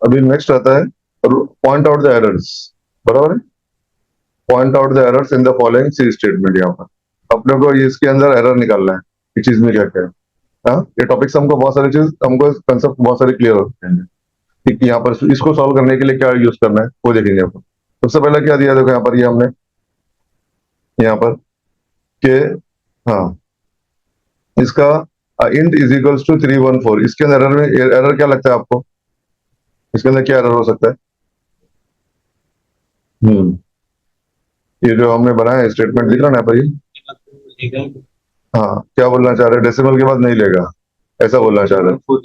अभी नेक्स्ट आता है पॉइंट आउट द एरर्स, बराबर है। Point out the errors in the following C statement. यहाँ पर अपने को ये इसके अंदर एरर निकालना है कि चीज में क्या क्या है। हाँ, ये टॉपिक्स हमको बहुत सारी चीज, हमको कंसेप्ट बहुत सारे क्लियर होते हैं कि यहाँ पर इसको सॉल्व करने के लिए क्या यूज करना है वो देखेंगे अपन। सबसे पहले क्या दिया, देखो यहाँ पर ये हमने यहाँ पर के, हाँ, इसका इंट इज इक्वल्स टू 314। इसके अंदर एरर में एरर क्या लगता है आपको, इसके अंदर क्या एरर हो सकता है? हम्म, ये जो हमने बनाया स्टेटमेंट दिख रहा है ना यहाँ पर ये, हाँ, क्या बोलना चाह रहे हैं, डेसिमल के बाद नहीं लेगा, ऐसा बोलना चाह रहे हो,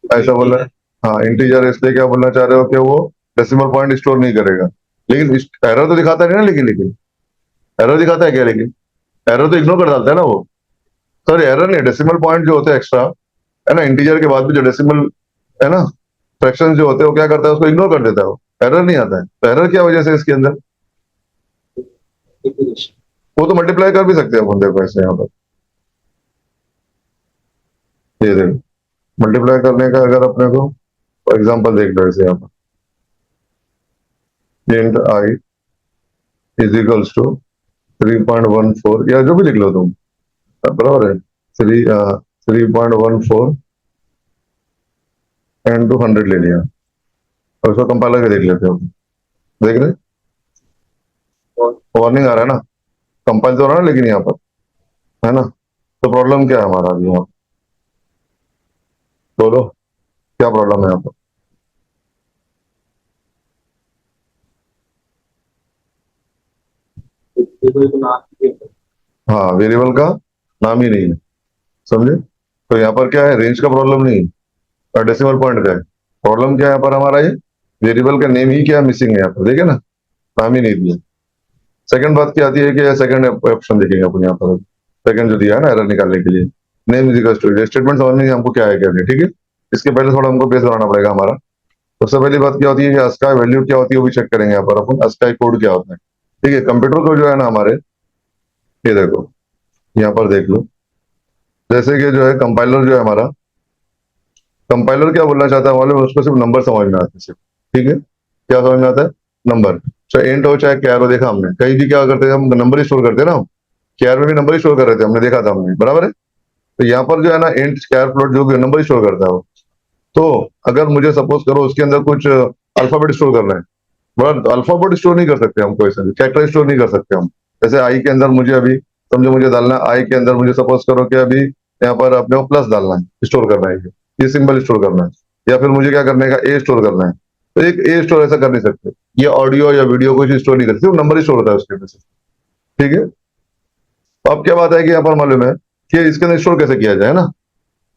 ऐसा बोल रहे हैं। हाँ, इंटीजर इसलिए क्या बोलना चाह रहे हो कि वो डेसिमल पॉइंट स्टोर नहीं करेगा। लेकिन एरर तो दिखाता नहीं ना, लेकिन लेकिन एरर दिखाता है क्या, लेकिन एरर तो इग्नोर कर डालता है ना वो। सॉरी, एरर नहीं, डेसिमल पॉइंट जो होते हैं एक्स्ट्रा, है ना, इंटीजर के बाद भी जो डेसिमल, है ना, फ्रैक्शन जो होते हैं वो क्या करता है, उसको इग्नोर कर देता है, वो एरर नहीं आता है। तो एरर क्या वजह से इसके अंदर, वो तो मल्टीप्लाई कर भी सकते हैं अपन, देखो ऐसे यहाँ पर, ये देखो, मल्टीप्लाई करने का अगर अपने को फॉर एग्जाम्पल देख लो ऐसे यहाँ पर, int i is equals to 3.14, या जो भी लिख लो तुम, बराबर है, 3.14 एंड टू 100 ले लिया, और उसको कंपाइल करके देख लेते हो, देख रहे, वार्निंग आ रहा है ना, कंपाइल तो हो रहा है ना, लेकिन यहाँ पर, है ना। तो प्रॉब्लम क्या है हमारा अभी यहाँ पर, बोलो क्या प्रॉब्लम है यहाँ पर? हाँ, वेरिएबल का नाम ही नहीं है, समझे। तो यहाँ पर क्या है, रेंज का प्रॉब्लम नहीं है, और डेसिमल पॉइंट का है। प्रॉब्लम क्या है यहाँ पर हमारा, ये वेरिएबल का नेम ही क्या मिसिंग है यहाँ पर, देखिए ना, नाम ही नहीं दिया। सेकंड बात क्या आती है कि सेकंड ऑप्शन देखेंगे अपन यहाँ पर, सेकंड जो दिया है ना एरर निकालने के लिए, name is equal to, statement समझ में हमको क्या है क्या नहीं, ठीक है। इसके पहले थोड़ा हमको बेस बनाना पड़ेगा हमारा। सबसे पहली बात क्या होती है कि अस्काई वैल्यू क्या होती है वो भी चेक करेंगे यहाँ पर अपन, अस्काई कोड क्या होता है, ठीक है। कंप्यूटर को जो है ना हमारे, ये देखो यहाँ पर देख लो, जैसे कि जो है कंपाइलर जो है हमारा, कंपाइलर क्या बोलना चाहता है मालूम है, उसको सिर्फ नंबर समझ में आते हैं सिर्फ, ठीक है। क्या समझ में आता है, नंबर, चाहे इंट हो चाहे कैर हो, देखा हमने कहीं भी क्या करते थे हम, नंबर ही स्टोर करते हैं ना हम, कैर में भी नंबर ही स्टोर कर रहे थे, हमने देखा था हमने, बराबर है। तो यहाँ पर जो है ना इंट कैर फ्लोट जो भी नंबर ही स्टोर करता है वो। तो अगर मुझे सपोज करो उसके अंदर कुछ अल्फाबेट स्टोर करना है, बड़ा अल्फाबेट स्टोर नहीं कर सकते हम, कोई सा भी कैरेक्टर स्टोर नहीं कर सकते हम। जैसे आई के अंदर मुझे अभी, समझो मुझे डालना है आई के अंदर, मुझे सपोज करो कि अभी यहाँ पर अपने को प्लस डालना है, स्टोर करना है, ये सिंबल स्टोर करना है, या फिर मुझे क्या करने का, ए स्टोर करना है। तो एक ए स्टोर ऐसा कर नहीं सकते, ये ऑडियो या वीडियो कुछ स्टोर नहीं कर सकते, नंबर ही स्टोर होता है उसके अंदर से, ठीक है। तो अब क्या बात है कि यहाँ पर मालूम है कि इसके अंदर स्टोर कैसे किया जाए ना।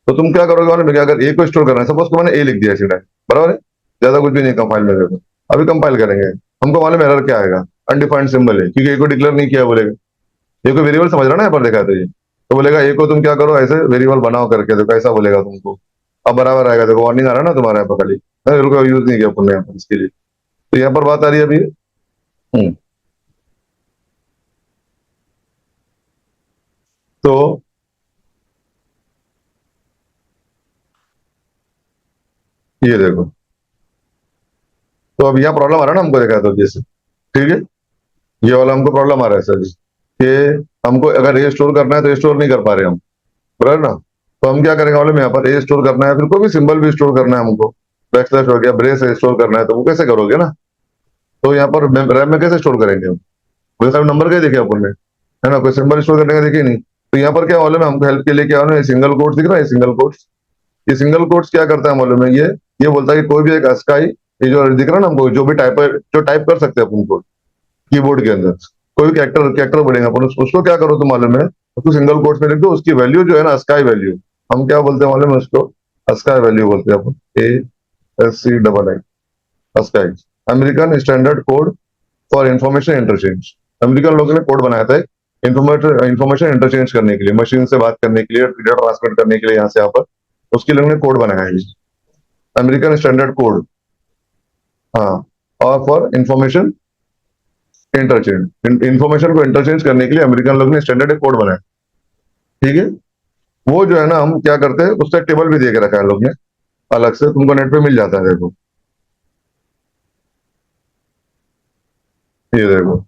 तो तुम क्या करोगे मालूम है, अगर ए को स्टोर करना है, सपोज को मैंने ए लिख दिया सीधा, बराबर है, ज्यादा कुछ भी नहीं कंपाइल में देखो। अभी कंपाइल करेंगे, हमको मालूम है एरर क्या आएगा, अनडिफाइंड सिंबल है, क्योंकि ए को डिक्लेयर नहीं किया बोलेगा। ए को वेरिएबल समझ रहा है ना यहाँ पर, देखा है तो ये तो बोलेगा ए को तुम क्या करो, ऐसे वेरिएबल बनाओ करके देखो, ऐसा बोलेगा तुमको। अब बराबर आएगा, देखो वार्निंग आ रहा है ना तुम्हारे यहाँ पर खाली, रुको यूज नहीं किया पुण्य यहाँ पर इसके लिए। तो यहाँ पर बात आ रही है अभी, हम्म, तो ये देखो, तो अब यहाँ प्रॉब्लम आ रहा है ना हमको, देखा है तो जैसे, ठीक है, ये वाला हमको प्रॉब्लम आ रहा है सर जी, कि हमको अगर ए स्टोर करना है तो स्टोर नहीं कर पा रहे हम, बराबर ना। तो हम क्या करेंगे मालूम है, यहाँ पर ए स्टोर करना है, फिर कोई भी सिंबल भी स्टोर करना है हमको, बैक स्लैश हो गया, ब्रेस स्टोर करना है, तो वो कैसे करोगे ना। तो यहाँ पर रैम में कैसे स्टोर करेंगे हम, कोई सा नंबर का ही देखे अपन ने, है ना, कोई सिंबल स्टोर करने का देखे नहीं। तो यहाँ पर क्या मालूम है हमको, हेल्प के लिए क्या मालूम है, सिंगल कोट्स दिख रहा है, सिंगल कोट्स, ये सिंगल कोट्स क्या करता है मालूम है, ये बोलता है कि कोई भी एक अस्काई, ये जो दिख रहा है ना हमको, जो भी टाइप, जो टाइप कर सकते हैं अपन कोड कीबोर्ड के अंदर, कोई भी कैरेक्टर कैरेक्टर बढ़ेगा अपन, उसको क्या करो तो मालूम है, उसको सिंगल कोट्स में लिख दो, उसकी वैल्यू जो है ना अस्काई वैल्यू, हम क्या बोलते हैं मालूम है उसको, अस्काई वैल्यू बोलते हैं अपन, ASCII, ASCII, American standard code for information interchange. American लोगों ने कोड बनाया था इंफॉर्मेशन इंटरचेंज करने के लिए, मशीन से बात करने के लिए, डेटा ट्रांसमिट करने के लिए यहाँ से यहाँ पर, उसके लिए उन्होंने कोड बनाया है, अमेरिकन स्टैंडर्ड कोड, हाँ, और फॉर इंफॉर्मेशन इंटरचेंज, इंफॉर्मेशन को इंटरचेंज करने के लिए अमेरिकन लोग ने स्टैंडर्ड कोड बनाया, ठीक है। वो जो है ना हम क्या करते हैं, उसका टेबल भी दे के रखा है लोग ने अलग से, तुमको नेट पे मिल जाता है देखो, ये देखो,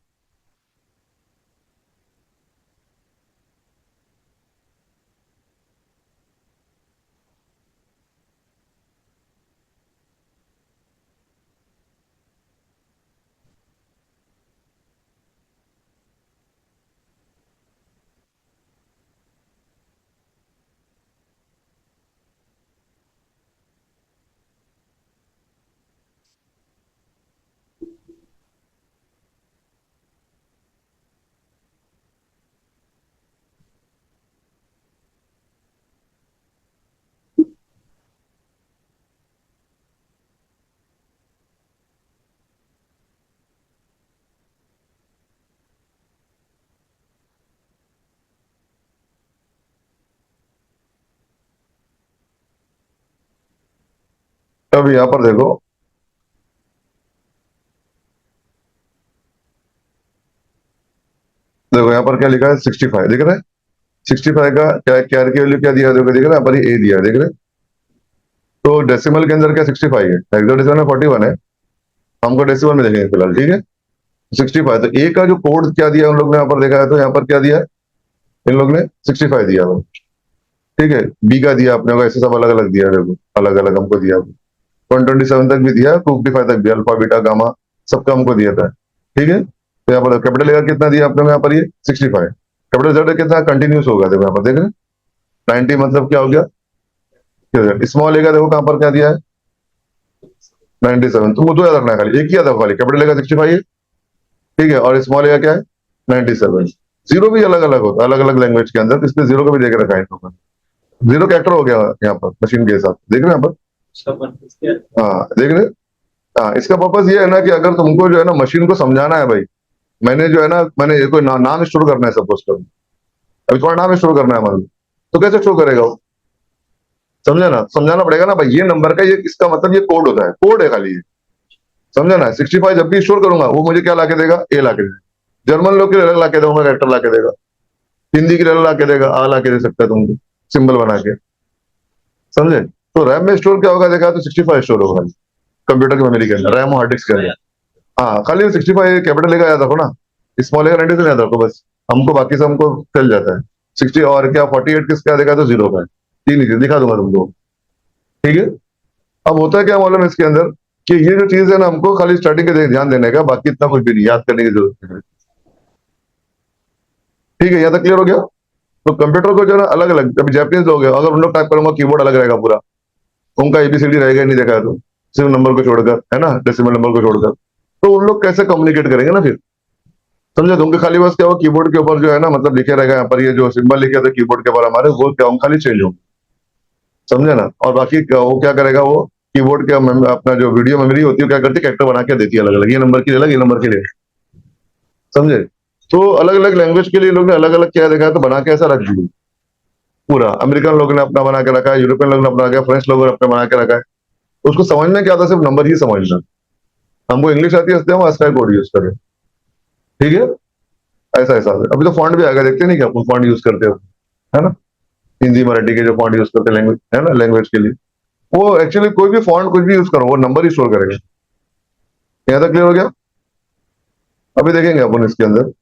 अब यहाँ पर देखो, देखो यहाँ पर क्या लिखा है, 65 दिख रहा है। 65 का क्या कैर की वैल्यू क्या दिया, देखो दिख रहा है यहाँ पर, ए दिया, देख रहे हैं? तो डेसिमल के अंदर क्या 65 है, हेक्साडेसिमल में 41 है, हमको डेसिमल में देखेंगे फिलहाल, ठीक है। 65, तो ए का जो कोड क्या दिया उन लोग ने यहाँ पर देखा है, तो यहाँ पर क्या दिया है, इन लोग ने 65 दिया हुआ, ठीक है। बी का दिया अपने को, ऐसे सब अलग अलग दिया, देखो अलग अलग हमको दिया, 127 तक भी दिया, 255 तक भी, अल्फा बीटा गामा सबका हमको दिया था, ठीक है। तो यहाँ पर कैपिटल ए का कितना दिया अपने को यहाँ पर, ये 65। कैपिटल जेड कितना कंटिन्यूस होगा, देखो यहाँ पर देख रहे हैं, 90 मतलब क्या हो गया, स्मॉल ए का देखो कहाँ पर क्या दिया है, 97। तो वो दो याद रखना है, खाली एक ही याद रखो, खाली कैपिटल ए का 65 है, ठीक है, और स्मॉल ए का क्या है, 97। जीरो भी अलग अलग होता है अलग अलग लैंग्वेज के अंदर, इसलिए जीरो को भी देकर रखा है इन लोगों ने। जीरो कैरेक्टर हो गया यहाँ पर मशीन के हिसाब से, देख रहे हैं यहाँ पर, हाँ देख रहे हैं। हाँ, इसका पर्पज ये है ना कि अगर तुमको जो है ना मशीन को समझाना है भाई, मैंने जो है ना, मैंने कोई नाम स्टोर करना है सपोज करो, अभी तुम्हारा नाम स्टोर करना है मान लो, तो कैसे स्टोर करेगा वो, समझा ना, समझाना पड़ेगा ना भाई, ये नंबर का, ये इसका मतलब ये कोड होता है, कोड है खाली ये, समझा ना। 65 जब भी स्टोर करूंगा वो मुझे क्या ला के देगा, ए ला के देगा, जर्मन लोग के लिए अलग ला के दूंगा, कैरेक्टर ला के देगा, हिंदी के लिए अलग ला के देगा, आ ला के दे सकता है तुमको, सिंबल बना के, समझे। तो रैम में स्टोर क्या होगा देखा, तो 65 स्टोर होगा कंप्यूटर की मेमोरी के अंदर, रैम और हार्ड डिस्क के अंदर। हाँ, खाली 65 कैपिटल लेकर याद रखो ना, स्मॉल लेकर 97 याद रखो बस, हमको बाकी से हमको चल जाता है। 60 और क्या 48 किसका देखा, तो जीरो का है, तीन ही चीज दिखा दूंगा तुमको, ठीक है। अब होता है क्या मालूम है इसके अंदर, कि ये जो चीज है ना, हमको खाली स्टार्टिंग के ध्यान देने का, बाकी इतना कुछ भी नहीं याद करने की जरूरत है, ठीक है। यहाँ तक क्लियर हो गया। तो कंप्यूटर को जो है ना अलग अलग, अभी जैपनीज लोग हैं, अगर उन लोग टाइप करूंगा कीबोर्ड अलग रहेगा पूरा, उनका एबीसीडी रहेगा ही नहीं, देखा है तो सिर्फ नंबर को छोड़कर, है ना, डेसिमल नंबर को छोड़कर, तो उन लोग कैसे कम्युनिकेट करेंगे ना फिर, समझे। तो उनके खाली बस क्या हो, कीबोर्ड के ऊपर जो है ना, मतलब लिखे रहेगा यहाँ पर, ये जो सिंबल लिखे थे कीबोर्ड के ऊपर हमारे, वो क्या हम खाली चेंज होंगे, समझे ना। और बाकी वो क्या करेगा, वो कीबोर्ड का अपना जो वीडियो मेमोरी होती है क्या करती है, कैरेक्टर बना के देती है अलग अलग, ये नंबर के लिए अलग, ये नंबर के लिए, समझे। तो अलग अलग लैंग्वेज के लिए लोग ने अलग अलग क्या देखा है, तो बना के ऐसा रख दिया पूरा। अमेरिकन लोगों ने अपना बना के रखा है, यूरोपियन लोगों ने अपना रखा है, फ्रेंच लोगों ने अपना बना के रखा है। उसको समझना क्या था, सिर्फ नंबर ही समझना, हमको इंग्लिश आती है इसलिए हम ASCII कोड यूज करें, ठीक है। ऐसा ऐसा है। अभी तो फॉन्ट भी आएगा, देखते नहीं क्या फॉन्ट यूज करते हो, है ना, हिंदी मराठी के जो फॉन्ट यूज करते हैं लैंग्वेज, है ना, लैंग्वेज के लिए, वो एक्चुअली कोई भी फॉन्ट कुछ भी यूज करो, वो नंबर ही स्टोर करेगा। यहाँ तक क्लियर हो गया। अभी देखेंगे अपन इसके अंदर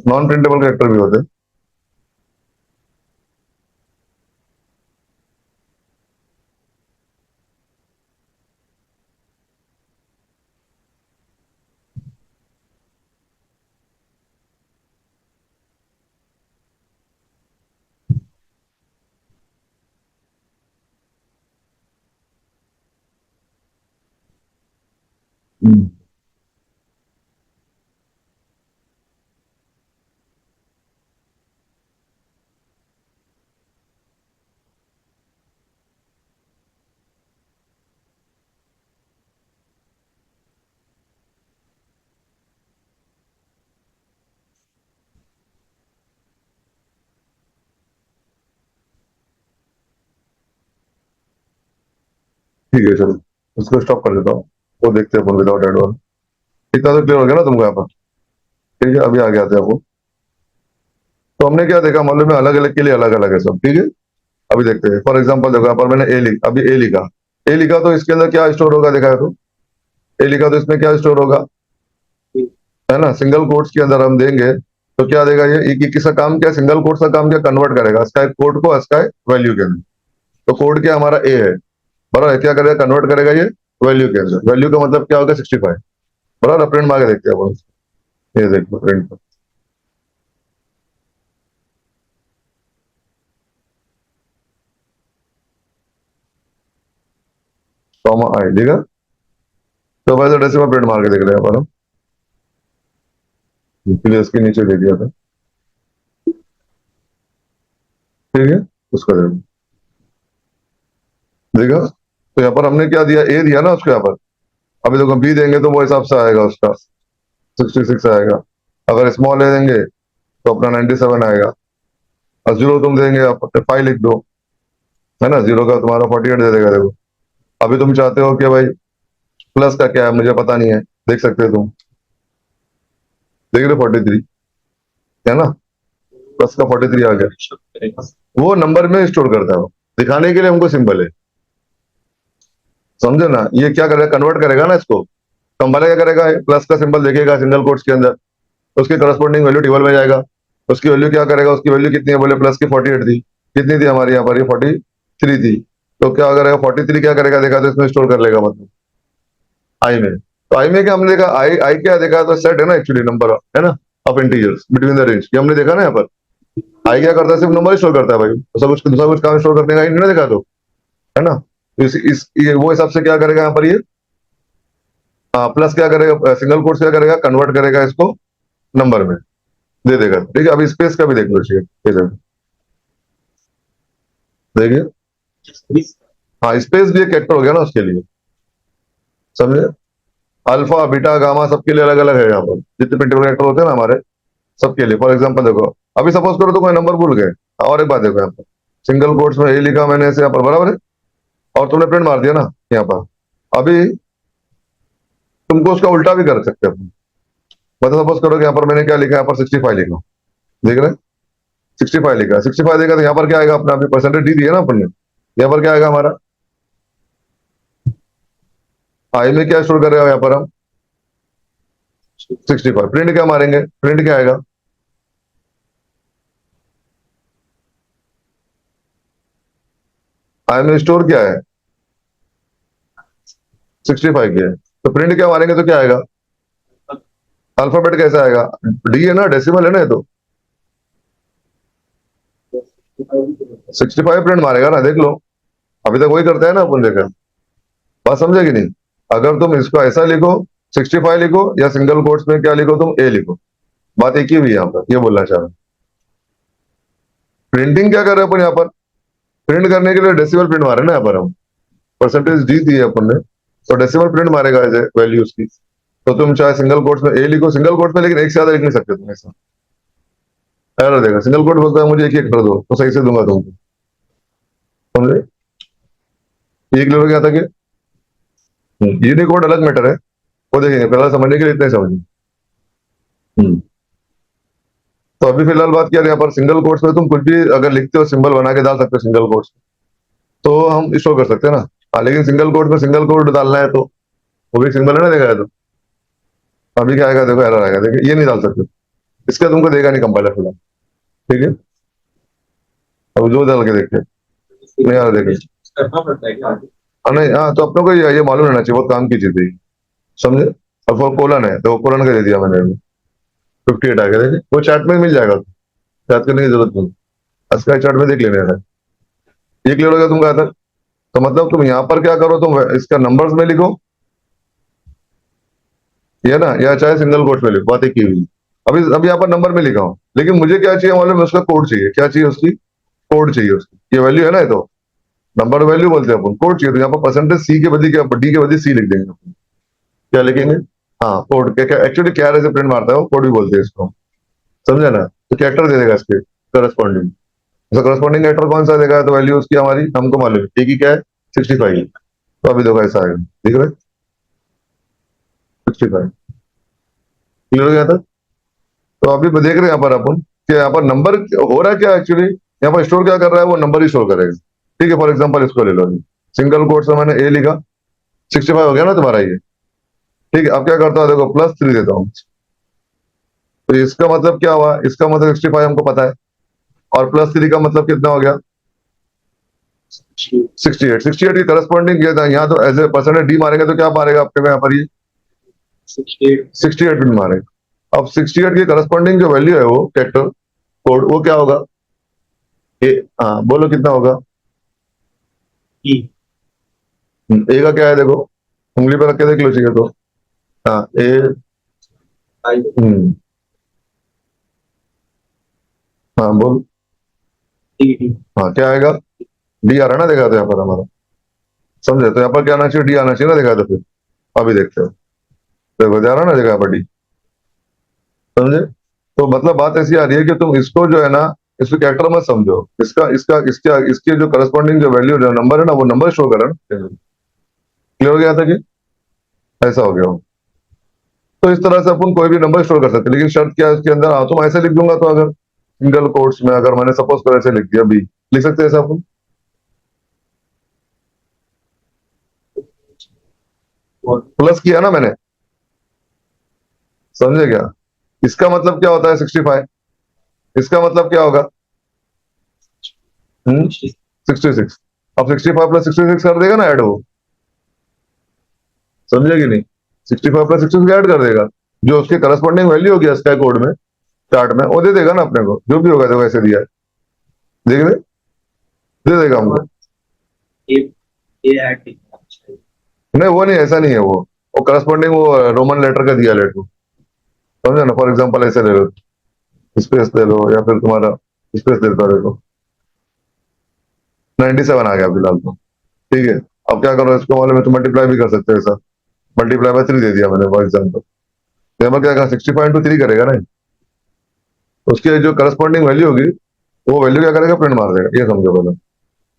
नॉन प्रिंटेबल कैरेक्टर भी होते हैं। हम्म, ठीक है चलो, उसको स्टॉप कर देता हूँ, वो देखते हैं अपन विदाउट एड वाला। इतना तो क्लियर हो गया ना तुमको यहाँ पर, ठीक है। अभी आगे आते हैं आपको। तो हमने क्या देखा मालूम है, अलग अलग के लिए अलग अलग है सब, ठीक है। अभी देखते हैं, फॉर एग्जाम्पल देखो यहाँ पर मैंने ए लिखा, अभी ए लिखा, ए लिखा तो इसके अंदर क्या स्टोर होगा देखा है, तो ए लिखा तो इसमें क्या स्टोर होगा, है ना। सिंगल कोट्स के अंदर हम देंगे तो क्या देगा ये किसका काम क्या, सिंगल कोट्स का काम क्या, कन्वर्ट करेगा स्काई कोड को स्काई वैल्यू के अंदर। तो कोड क्या हमारा ए है, बराबर, क्या करेगा, कन्वर्ट करेगा ये वैल्यू के अंदर। वैल्यू का मतलब क्या होगा, 65, बराबर। प्रिंट मार के देखते हैं अपन, ये देखो प्रिंट पर, कॉमा आई, ठीक है। तो वैसे डेसिमल प्रिंट मार के देख रहे हैं अपन, इसलिए इसके नीचे दे दिया था, ठीक है। उसका देखो, देखा। तो यहाँ पर हमने क्या दिया, ए दिया ना उसको यहाँ पर। अभी देखो बी देंगे तो वो हिसाब से आएगा उसका, 66 आएगा। अगर स्मॉल ए देंगे तो अपना 97 आएगा। और जीरो तुम देंगे आप 5 लिख दो, है ना। जीरो का तुम्हारा 48 दे देगा, देखो। अभी तुम चाहते हो कि भाई प्लस का क्या है, मुझे पता नहीं है, देख सकते हो तुम, देख रहे 43, है ना। प्लस का 43 आ गया, वो नंबर में स्टोर करता है वो, दिखाने के लिए हमको सिंबल है, समझे ना। ये क्या करेगा, कन्वर्ट करेगा ना इसको। तो हमारा क्या करेगा, प्लस का सिंबल देखेगा सिंगल कोट्स के अंदर, उसकी करस्पॉन्डिंग वैल्यू टेबल में जाएगा। उसकी वैल्यू क्या करेगा, उसकी वैल्यू कितनी है, बोले प्लस की 48 थी, कितनी थी हमारी यहाँ पर, ये 43 थी। तो क्या करेगा, 43 क्या करेगा, देखा तो इसमें स्टोर कर लेगा, मतलब आई में। तो आई में क्या हमने देखा, आई आई क्या देखा, तो सेट है ना एक्चुअली, नंबर है ना, of integers between the range, ये हमने देखा ना यहाँ पर। आई क्या करता है, सिर्फ नंबर स्टोर करता है भाई, सब कुछ दूसरा कुछ काम स्टोर करने का नहीं देखा, तो है ना। तो ये वो हिसाब से क्या करेगा यहाँ पर ये, प्लस क्या करेगा, सिंगल कोट्स क्या करेगा, कन्वर्ट करेगा इसको नंबर में, दे देगा, ठीक है। अभी स्पेस का भी देख लो, चाहिए देखिए। हाँ, स्पेस भी एक कैरेक्टर हो गया ना उसके लिए, समझे। अल्फा बीटा गामा सबके लिए अलग अलग है यहाँ पर, जितने प्रिंटेबल कैरेक्टर होते हैं ना हमारे, सबके लिए। फॉर एग्जांपल देखो, अभी सपोज करो तो कोई नंबर भूल गए, और एक बात देखो यहाँ पर, सिंगल कोट्स में ए लिखा मैंने ऐसे यहाँ पर, बराबर है, और तुमने प्रिंट मार दिया ना यहाँ पर। अभी तुमको उसका उल्टा भी कर सकते हो, मतलब सपोज करो कि यहाँ पर मैंने क्या लिखा है, यहाँ पर 65 लिखा, देख रहे हैं, 65 लिखा, 65 देगा तो यहाँ पर क्या आएगा अपना, अभी परसेंटेज डी दिया ना अपन ने, यहाँ पर क्या आएगा हमारा, आई में क्या स्टोर करेगा यहाँ पर हम, 65। प्रिंट क्या मारेंगे, प्रिंट क्या आएगा, आई में स्टोर क्या है, 65 के है। तो प्रिंट क्या मारेंगे तो क्या आएगा, अल्फाबेट कैसा आएगा, डी है ना, डेसिमल है ना ये तो, 65 प्रिंट मारेगा ना, देख लो। अभी तक वही करते हैं ना अपन, देखा, बात समझे कि नहीं। अगर तुम इसको ऐसा लिखो, 65 लिखो, या सिंगल कोट्स में क्या लिखो तुम, ए लिखो, बात एक ही हुई यहाँ पर, ये बोलना चाह रहा हूं। प्रिंटिंग क्या कर रहे हैं अपन यहाँ पर, प्रिंट करने के लिए डेसिमल प्रिंट मारे ना यहाँ पर हम, परसेंटेज डी दी है अपन ने, तो डेसिमल प्रिंट मारेगा एज ए वैल्यूज की। तो तुम चाहे सिंगल कोट्स में ए लिखो, सिंगल कोट्स में, लेकिन एक से ज्यादा लिख नहीं सकते तुम ऐसा, एरर देगा। सिंगल कोट बोलता है मुझे एक ही कर दो, तो सही से दूंगा तुमको, समझे। ये क्लियर हो गया था कि यूनिकोड अलग मैटर है, वो देखेंगे, पहले समझने के लिए इतना ही समझिए। हम्म। तो अभी फिलहाल बात किया यहाँ पर, सिंगल कोट्स में तुम कुछ भी अगर लिखते हो, सिंबल बना के डाल सकते हो सिंगल कोट्स, तो हम स्टोर कर सकते हैं ना। हाँ, लेकिन सिंगल कोट में सिंगल कोट डालना है तो वो भी सिंबल है ना, देखा है तो। अभी क्या आएगा देखो, एरर आएगा, देखिए ये नहीं डाल सकते, इसका तुमको देगा नहीं कंपाइलर फिलहाल, ठीक है। अब जो डाल के देखते हैं, नहीं आ रहा, देखिए। हाँ, नहीं, हाँ, तो अपने को ये मालूम रहना चाहिए, बहुत काम की चीज है ये, समझे। अब वो कोलन है तो कोलन का दे दिया मैंने, 58 आ गया, देखिए वो चैट में मिल जाएगा, याद करने की जरूरत नहीं, स्काई चैट में देख लेना है। ये क्लियर हो गया तुमको आता। तो मतलब तुम यहाँ पर क्या करो, तुम इसका नंबर्स में लिखो, ये ना, या चाहे सिंगल कोट में लिखो, बात एक ही हुई। अभी अभी यहाँ पर नंबर में लिखा हूँ, लेकिन मुझे क्या चाहिए मालूम है, उसका कोड चाहिए, क्या चाहिए उसकी, कोड चाहिए उसकी, ये वैल्यू है ना, ये तो नंबर वैल्यू बोलते हैं अपन, कोड चाहिए। तो यहाँ पर परसेंटेज सी के बदले क्या, डी के बदले सी लिख देंगे अपन, क्या लिखेंगे, हाँ कोड, क्या एक्चुअली क्या ऐसे प्रिंट मारता है वो, कोड भी बोलते हैं इसको, समझे ना। तो कैरेक्टर दे देगा इसके करस्पॉन्डिंग, करस्पॉन्डिंग कैरेक्टर कौन सा देगा, तो वैल्यू उसकी हमारी हमको मालूम है, एक ही क्या है, 65। तो अभी देखो ऐसा आएगा, ठीक है, 65, क्लियर हो गया था। तो अभी देख रहे हैं यहाँ पर अपन कि यहाँ पर नंबर हो रहा है क्या एक्चुअली, यहाँ पर स्टोर क्या कर रहा है, वो नंबर ही स्टोर करेगा, ठीक है। फॉर एग्जांपल इसको ले लो, सिंगल कोट से मैंने ए लिखा, 65 हो गया ना तुम्हारा ये, ठीक है, अब क्या करता हूँ, देखो +3 देता हूँ। तो इसका मतलब क्या हुआ, इसका मतलब 65 हमको पता है, और +3 का मतलब कितना हो गया 68। 68 की करस्पॉन्डिंग ये था, यहाँ तो एज ए परसेंटेज डी मारेंगे तो क्या मारेगा आपके यहाँ पर, ये 68 भी मारेगा। अब 68 की करस्पॉन्डिंग जो वैल्यू है वो कैरेक्टर कोड, वो क्या होगा, ए। हाँ बोलो कितना होगा, ए का क्या है, देखो उंगली पर रख के देख लो चाहिए तो। हाँ ए। हम्म, हाँ बोल। हाँ क्या आएगा, डी आ रहा है ना, देखा तो यहाँ पर हमारा, समझे, तो यहाँ पर क्या आना चाहिए, डी आना चाहिए ना, देखा तो फिर अभी देखते हो, देखो जा रहा है ना, देखा यहाँ पर डी, समझे। तो मतलब बात ऐसी आ रही है कि तुम इसको जो है ना, इसको कैरेक्टर मत समझो, इसका इसका इसके इसके जो करस्पॉन्डिंग जो वैल्यू जो नंबर है ना, वो नंबर शो करें। क्लियर हो गया था कि ऐसा हो गया हो। तो इस तरह से अपन कोई भी नंबर स्टोर कर सकते हैं, लेकिन शर्त क्या है इसके अंदर, हाँ तो मैं ऐसे लिख दूंगा, तो अगर सिंगल कोट्स में अगर मैंने सपोज कर ऐसे लिख दिया बी, लिख सकते हैं ऐसा अपन, प्लस किया ना मैंने, समझे क्या। इसका मतलब क्या होता है 65, इसका मतलब क्या होगा 66। अब 65 + 66 कर देगा ना ऐड वो, समझे कि नहीं, 65 + 66 ऐड कर देगा, जो उसके करस्पॉन्डिंग वैल्यू होगी स्काई कोड में, चार्ट में, वो दे देगा ना अपने को, जो भी होगा, देखो ऐसे दिया है, देख रहे, दे देगा हमको। नहीं वो नहीं, ऐसा नहीं है वो करस्पॉन्डिंग वो रोमन लेटर का दिया लेटर, समझे ना, फॉर एग्जाम्पल ऐसे ले लो, स्पेस ले लो, या फिर तुम्हारा स्पेस देता देखो, 97 आ गया फिलहाल तो, ठीक है। अब क्या करो, इसको वाले में तो मल्टीप्लाई भी कर सकते हो ऐसा, मल्टीप्लाई बाय 3 दे दिया मैंने फॉर एग्जाम्पल, तो यहाँ पर क्या करेगा, 65 × 3 करेगा ना, उसके जो करस्पॉन्डिंग वैल्यू होगी, वो वैल्यू क्या करेगा, प्रिंट मार देगा, ये समझो पहले।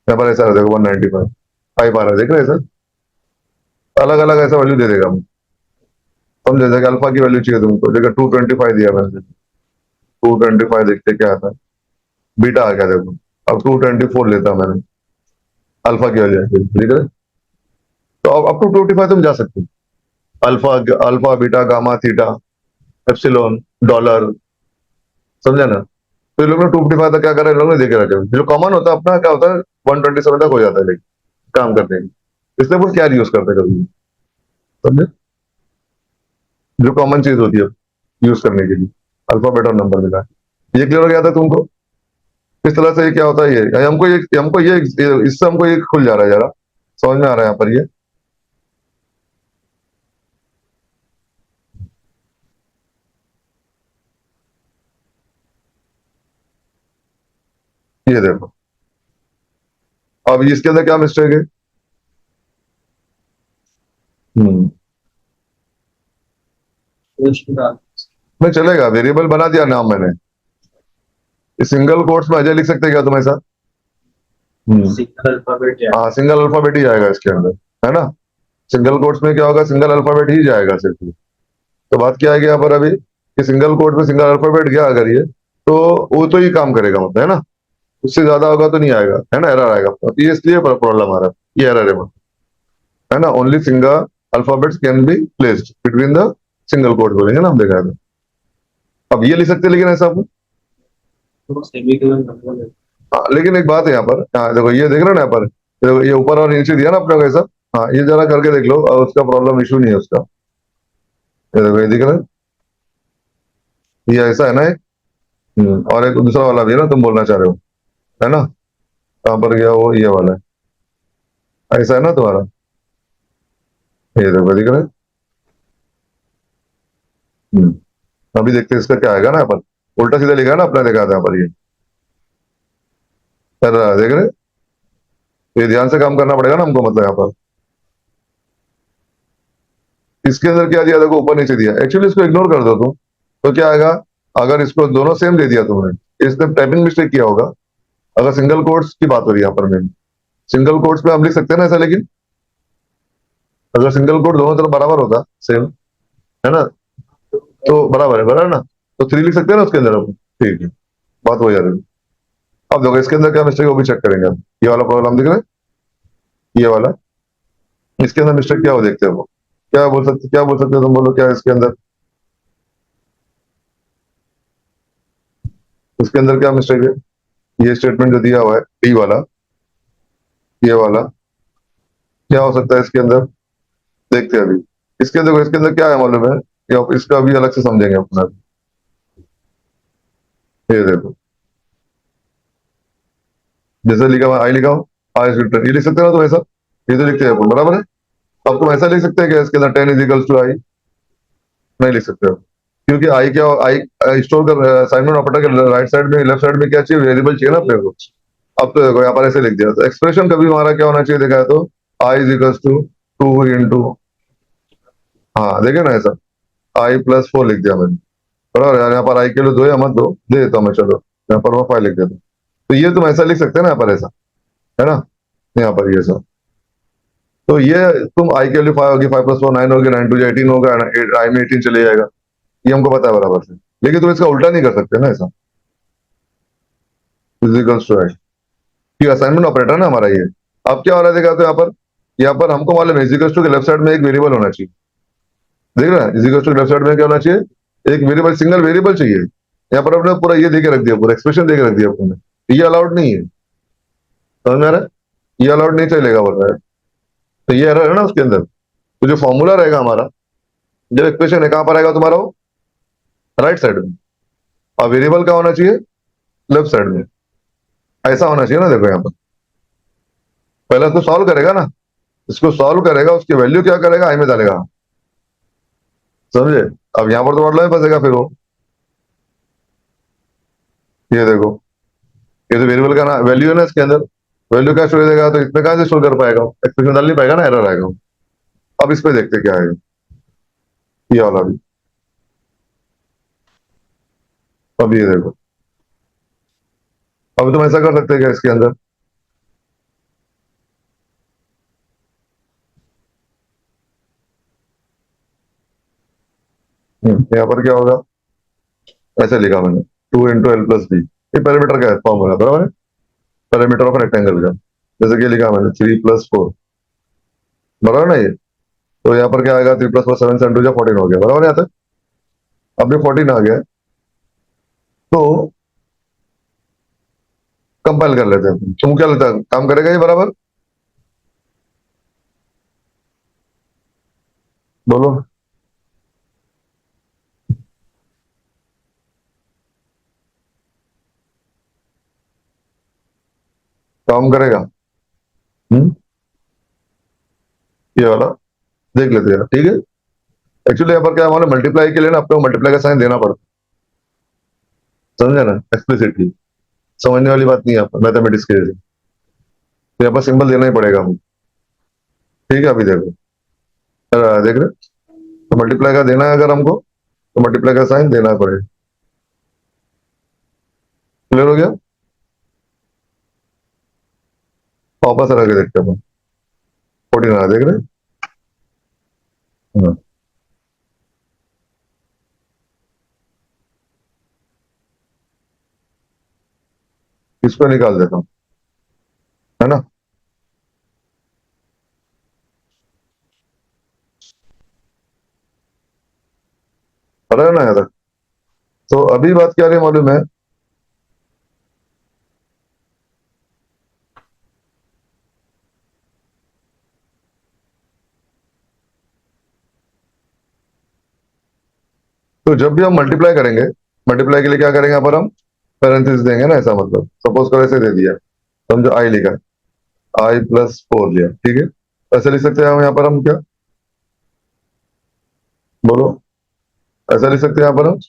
यहाँ पर ऐसा देखो 195 5 आ रहा है, देख रहे हैं सर, अलग अलग ऐसा वैल्यू दे देगा, समझे, जैसे अल्फा की वैल्यू चाहिए तुमको, देखो 225 दिया मैंने, 225 देखते क्या आता है, बीटा आ गया देखो, अब 224 लेता मैंने, अल्फा की वैल्यू ठीक है। तो अब अप टू 25 तुम जा सकते हो, alpha, alpha beta gamma theta epsilon dollar, समझे ना। तो ये लोग ने 255 तक क्या करा, इन लोगों ने देखे रखे, जो कॉमन होता है अपना क्या होता है 127 तक हो जाता है, लेकिन काम करने की, इसलिए वो क्या यूज करते हैं कभी, समझे, जो कॉमन चीज होती है यूज करने के लिए, अल्फाबेट और नंबर मिला है। ये क्लियर हो गया था तुमको, इस तरह से ये क्या होता है, ये हमको ये इससे हमको ये खुल जा रहा है, जरा समझ में आ रहा है यहाँ पर ये देखो, अब इसके अंदर क्या मिस्टेक है, हम्म, नहीं चलेगा, वेरिएबल बना दिया नाम मैंने, इस सिंगल कोट्स में अजय लिख सकते हैं क्या तुम ऐसा, हाँ सिंगल अल्फाबेट ही जाएगा इसके अंदर, है ना, सिंगल कोट्स में क्या होगा, सिंगल अल्फाबेट ही जाएगा सिर्फ। तो बात क्या है यहाँ पर अभी, कि सिंगल कोट में सिंगल अल्फाबेट गया अगर ये, तो वो तो ही काम करेगा, मतलब है ना, उससे ज्यादा होगा तो नहीं आएगा, है ना, एरर आएगा, तो ये इसलिए प्रॉब्लम आ रहा है, ये एरर है ना, only single alphabets can be placed between the single quote, बोलेंगे ना हम, देखा है तो। अब ये लिख सकते हैं, लेकिन ऐसा आप, हाँ, लेकिन एक बात है यहाँ पर, हाँ देखो ये देख रहे हो ना यहाँ पर, देखो ये ऊपर और नीचे दिया ना अपने को ऐसा, हाँ ये जरा करके देख लो, और उसका प्रॉब्लम इशू नहीं है उसका, ये देखो ये दिख रहा है, ये ऐसा है ना एक, और एक दूसरा वाला भी है ना, तुम बोलना चाह रहे हो, है ना, कहाँ पर गया वो, ये वाला है, ऐसा है ना तुम्हारा, ये देखो दिख रहा है। अभी देखते हैं इसका क्या आएगा ना, यहाँ पर उल्टा सीधा लिखा है ना अपना, देखा था यहाँ पर ये कर रहा है, देख रहे, ये ध्यान से काम करना पड़ेगा ना हमको, मतलब यहाँ पर इसके अंदर क्या दिया, देखो ऊपर नीचे दिया, एक्चुअली इसको इग्नोर कर दो तुम, तो क्या आएगा, अगर इसको दोनों सेम दे दिया तुमने, इसने टाइपिंग मिस्टेक किया होगा, अगर सिंगल कोट्स की बात हो रही है यहाँ पर मेन, सिंगल कोट्स में हम लिख सकते हैं ना ऐसा, लेकिन अगर सिंगल कोट दोनों तरफ बराबर होता सेम, है ना, तो बराबर है, बराबर ना, तो 3 लिख सकते हैं ना उसके अंदर अपन, ठीक है, बात हो जा रही है। अब देखो इसके अंदर क्या मिस्टेक, वो भी चेक करेंगे हम, ये वाला प्रॉब्लम दिख रहा है, ये वाला, इसके अंदर मिस्टेक क्या हो देखते हैं वो, क्या बोल सकते हो तुम, बोलो क्या है इसके अंदर, इसके अंदर क्या मिस्टेक है? ये स्टेटमेंट जो दिया हुआ है डी वाला, ये वाला, क्या हो सकता है इसके अंदर? देखते हैं अभी। इसके अंदर क्या है मालूम है, कि आप इसका भी अलग से समझेंगे अपना। ये देखो, जैसे लिखा हुआ आई, लिखा हो आई रिटर्न, ये लिख सकते हो ना तुम ऐसा, ये तो लिखते हैं अपन, बराबर है। अब तुम ऐसा लिख सकते हैं कि इसके अंदर 10 इजिकल्स टू आई, नहीं लिख सकते हो, क्योंकि आई क्या, आई स्टोर कर असाइनमेंट ऑपरेटर के राइट साइड में, लेफ्ट साइड में क्या चाहिए, वेरिएबल चाहिए ना अपने को। अब तो देखो यहाँ पर ऐसे लिख दिया, तो एक्सप्रेशन कभी हमारा क्या होना चाहिए, देखा है तो आई इज इक्वल्स टू 2 इंटू, हाँ देखे ना ऐसा, आई प्लस 4 लिख दिया मैंने, बराबर यार। यहाँ पर आई के लिए दो या मत दो, दे देता हूँ मैं, चलो यहाँ पर मैं 5 लिख देता हूँ। तो ये तुम ऐसा लिख सकते हैं ना यहाँ पर ऐसा, है ना, यहाँ पर ये सब। तो ये तुम आई के लिए 5 होगी, 5 + 4 9 होगी, 9 × 2 = 18 होगा, आई में 18 चले जाएगा, ये हमको पता है बराबर से। लेकिन तुम इसका उल्टा नहीं कर सकते ना ऐसा, इजिकल्स टू आई, ये असाइनमेंट ऑपरेटर ना हमारा ये। अब क्या हो रहा है देखा, तो यहाँ पर हमको मालूम है इजिकल्स टू के लेफ्ट साइड में एक वेरिएबल होना चाहिए, देख रहा है, इजिकल्स टू के लेफ्ट साइड में क्या होना चाहिए, एक वेरिएबल, सिंगल वेरिएबल चाहिए। यहाँ पर अपने पूरा ये देके रख दिया, पूरा एक्सप्रेशन देके रख दिया अपने, ये अलाउड नहीं है, समझ में आ रहा है, ये अलाउड नहीं चलेगा बोल रहा है। तो ये एरर है ना उसके अंदर। तो जो फॉर्मूला रहेगा हमारा, जब एक्सप्रेशन है कहाँ पर आएगा तुम्हारा, वो राइट साइड में, और वेरिएबल का होना चाहिए लेफ्ट साइड में, ऐसा होना चाहिए ना। देखो यहाँ पर पहले तो सॉल्व करेगा ना, इसको सॉल्व करेगा, उसकी वैल्यू क्या करेगा, आई में डालेगा, समझे। अब यहाँ पर तो मतलब में फंसेगा फिर वो, ये देखो, ये तो वेरिएबल का ना वैल्यू है ना इसके अंदर, वैल्यू क्या स्टोर देगा, तो इसमें कहाँ से स्टोर कर पाएगा, एक्सप्रेशन डाल नहीं पाएगा ना, एरर आएगा। अब इस पे देखते क्या है, ये वाला भी। अब ये देखो, अब तुम ऐसा कर सकते हैं क्या इसके अंदर, यहाँ पर क्या होगा, ऐसे लिखा मैंने 2 × L + B, ये पैरामीटर का फॉर्मूला, बराबर है, पैरामीटर ऑफ रेक्टेंगल का। जैसे कि लिखा मैंने 3 + 4, बराबर ना ये। तो यहाँ पर क्या आएगा, 3 + 4 7 7 2 14 हो गया, बराबर यहाँ तक। अब ये 14 आ गया, तो कंपाइल कर लेते हैं। तुम क्या लगता है काम करेगा ये बराबर, बोलो। काम करेगा, हम्म, ये वाला देख लेते हैं, ठीक है। एक्चुअली यहाँ पर क्या हमारे मल्टीप्लाई के लिए ना आपको मल्टीप्लाई का साइन देना पड़ता है, समझे ना, एक्सप्लिसिटली। समझने वाली बात नहीं है यहाँ पर मैथमेटिक्स के लिए, तो यहाँ पर सिंबल देना ही पड़ेगा हमको, ठीक है। अभी देखो, देख रहे, तो मल्टीप्लाई का देना है अगर हमको, तो मल्टीप्लाई का साइन देना पड़ेगा। क्लियर हो गया, वापस रख के देखते हैं, 14 आ, देख रहे। हाँ, इसको निकाल देता हूँ, है ना। पता है ना यार, तो अभी बात क्या रही मालूम है, तो जब भी हम मल्टीप्लाई करेंगे, मल्टीप्लाई के लिए क्या करेंगे, यहाँ पर हम पैरेंथेसिस देंगे ना, ऐसा मतलब सपोज करो ऐसे दे दिया, समझो आई लिखा, I + 4 लिया, ठीक है। ऐसे लिख सकते हैं हम, यहाँ पर हम क्या, बोलो, ऐसा लिख सकते हैं यहाँ पर हम,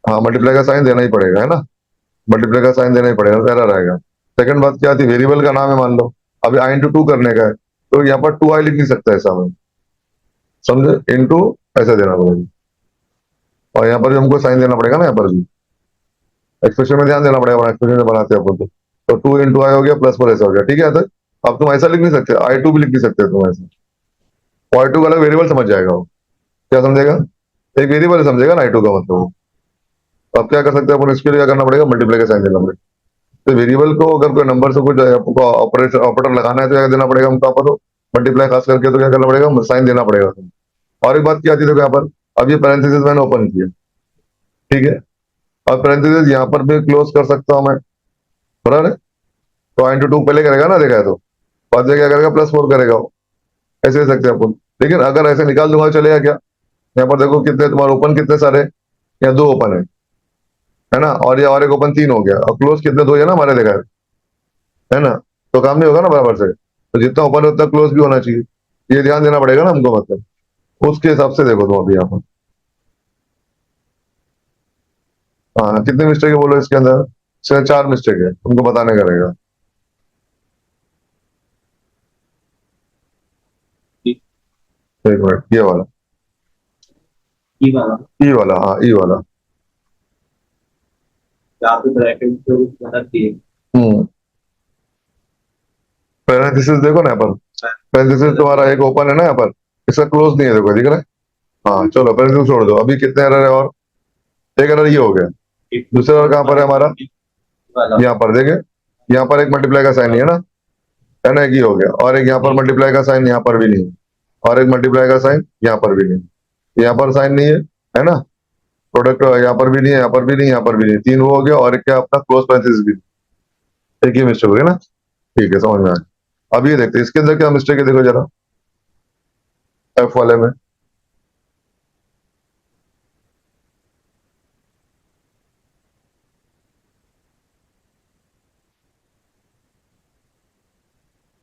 हाँ मल्टीप्लाई का साइन देना ही पड़ेगा, है ना, मल्टीप्लाई का साइन देना ही पड़ेगा, एरर आएगा। सेकंड बात क्या थी, वेरिएबल का नाम है मान लो, अभी I × 2 करने का है, तो यहाँ पर 2i लिख नहीं सकता ऐसा में, समझे, इंटू ऐसा देना पड़ेगा, और यहाँ पर भी हमको साइन देना पड़ेगा ना, यहाँ पर भी एक्सप्रेशन में ध्यान देना पड़ेगा, एक्सप्रेशन में बनाते हैं अपन तो 2 × I हो गया, +4 ऐसा हो गया, ठीक है। तो अब तुम ऐसा लिख नहीं सकते, I2 भी लिख नहीं सकते तुम ऐसा, I2 का अलग वेरिएबल समझ जाएगा वो, क्या समझेगा, एक वेरिएबल समझेगा ना I2 का मतलब वो। तो अब क्या कर सकते हैं अपन, इसके लिए क्या करना पड़ेगा, मल्टीप्लाई का साइन देना पड़ेगा। तो वेरिएबल को अगर कोई नंबर से कुछ आपको ऑपरेटर ऑपरेटर लगाना है, तो क्या देना पड़ेगा हमको, पर मल्टीप्लाई खास करके तो क्या करना पड़ेगा, साइन देना पड़ेगा। और एक बात क्या आती है देखो यहाँ पर, अब ये पैरेंथेसिस मैंने ओपन किया, ठीक है, अब पैरेंथेसिस यहाँ पर भी क्लोज कर सकता हूँ मैं, बराबर है। तो आई इंटू टू पहले करेगा ना, देखा है तो बाद में क्या करेगा, +4 करेगा वो, ऐसे दे सकते हैं अपन। लेकिन अगर ऐसे निकाल दूंगा तो चलेगा क्या? यहाँ पर देखो कितने तुम्हारे ओपन, कितने सारे, यहाँ 2 ओपन है ना, और ये और एक ओपन 3 हो गया, और क्लोज कितने, 2 है ना हमारे, देखा है ना। तो काम नहीं होगा ना बराबर से, तो जितना ओपन है उतना क्लोज भी होना चाहिए, ये ध्यान देना पड़ेगा ना हमको, मतलब उसके हिसाब से देखो तुम अभी यहाँ पर। हाँ, कितने मिस्टेक है बोलो इसके अंदर? इसके 4 मिस्टेक है, तुमको बताने का रहेगा। एक मिनट, ये वाला, ई वाला, ई वाला, हाँ ई वाला। जहाँ पे ब्रैकेट जो मदद की हम्म, पैरेंथेसिस देखो ना यहाँ पर, पैरेंथेसिस तुम्हारा एक ओपन है ना यहाँ पर, इसका क्लोज नहीं है, देखो दिख रहा है। हाँ चलो पैरेंथेसिस छोड़ दो, अभी कितने एरर है, और एक एरर ये हो गया। दूसरा एरर कहाँ पर है हमारा, वाला, यहाँ पर देखे, यहाँ पर एक मल्टीप्लाई का साइन नहीं है ना, एक ही हो गया, और एक यहाँ पर मल्टीप्लाई का साइन यहाँ पर भी नहीं है, और एक मल्टीप्लाई का साइन यहाँ पर भी नहीं, यहाँ पर साइन नहीं है ना, प्रोडक्ट यहाँ पर भी नहीं है, यहाँ पर भी नहीं, यहाँ पर भी नहीं, 3 वो हो गया, और एक क्या अपना क्लोज पैरेंथेसिस भी, एक ही मिस्टेक हो गया ना। ठीक है, समझ में आया। अब ये देखते हैं इसके अंदर क्या मिस्टेक है, देखो जरा, एफ वाले में।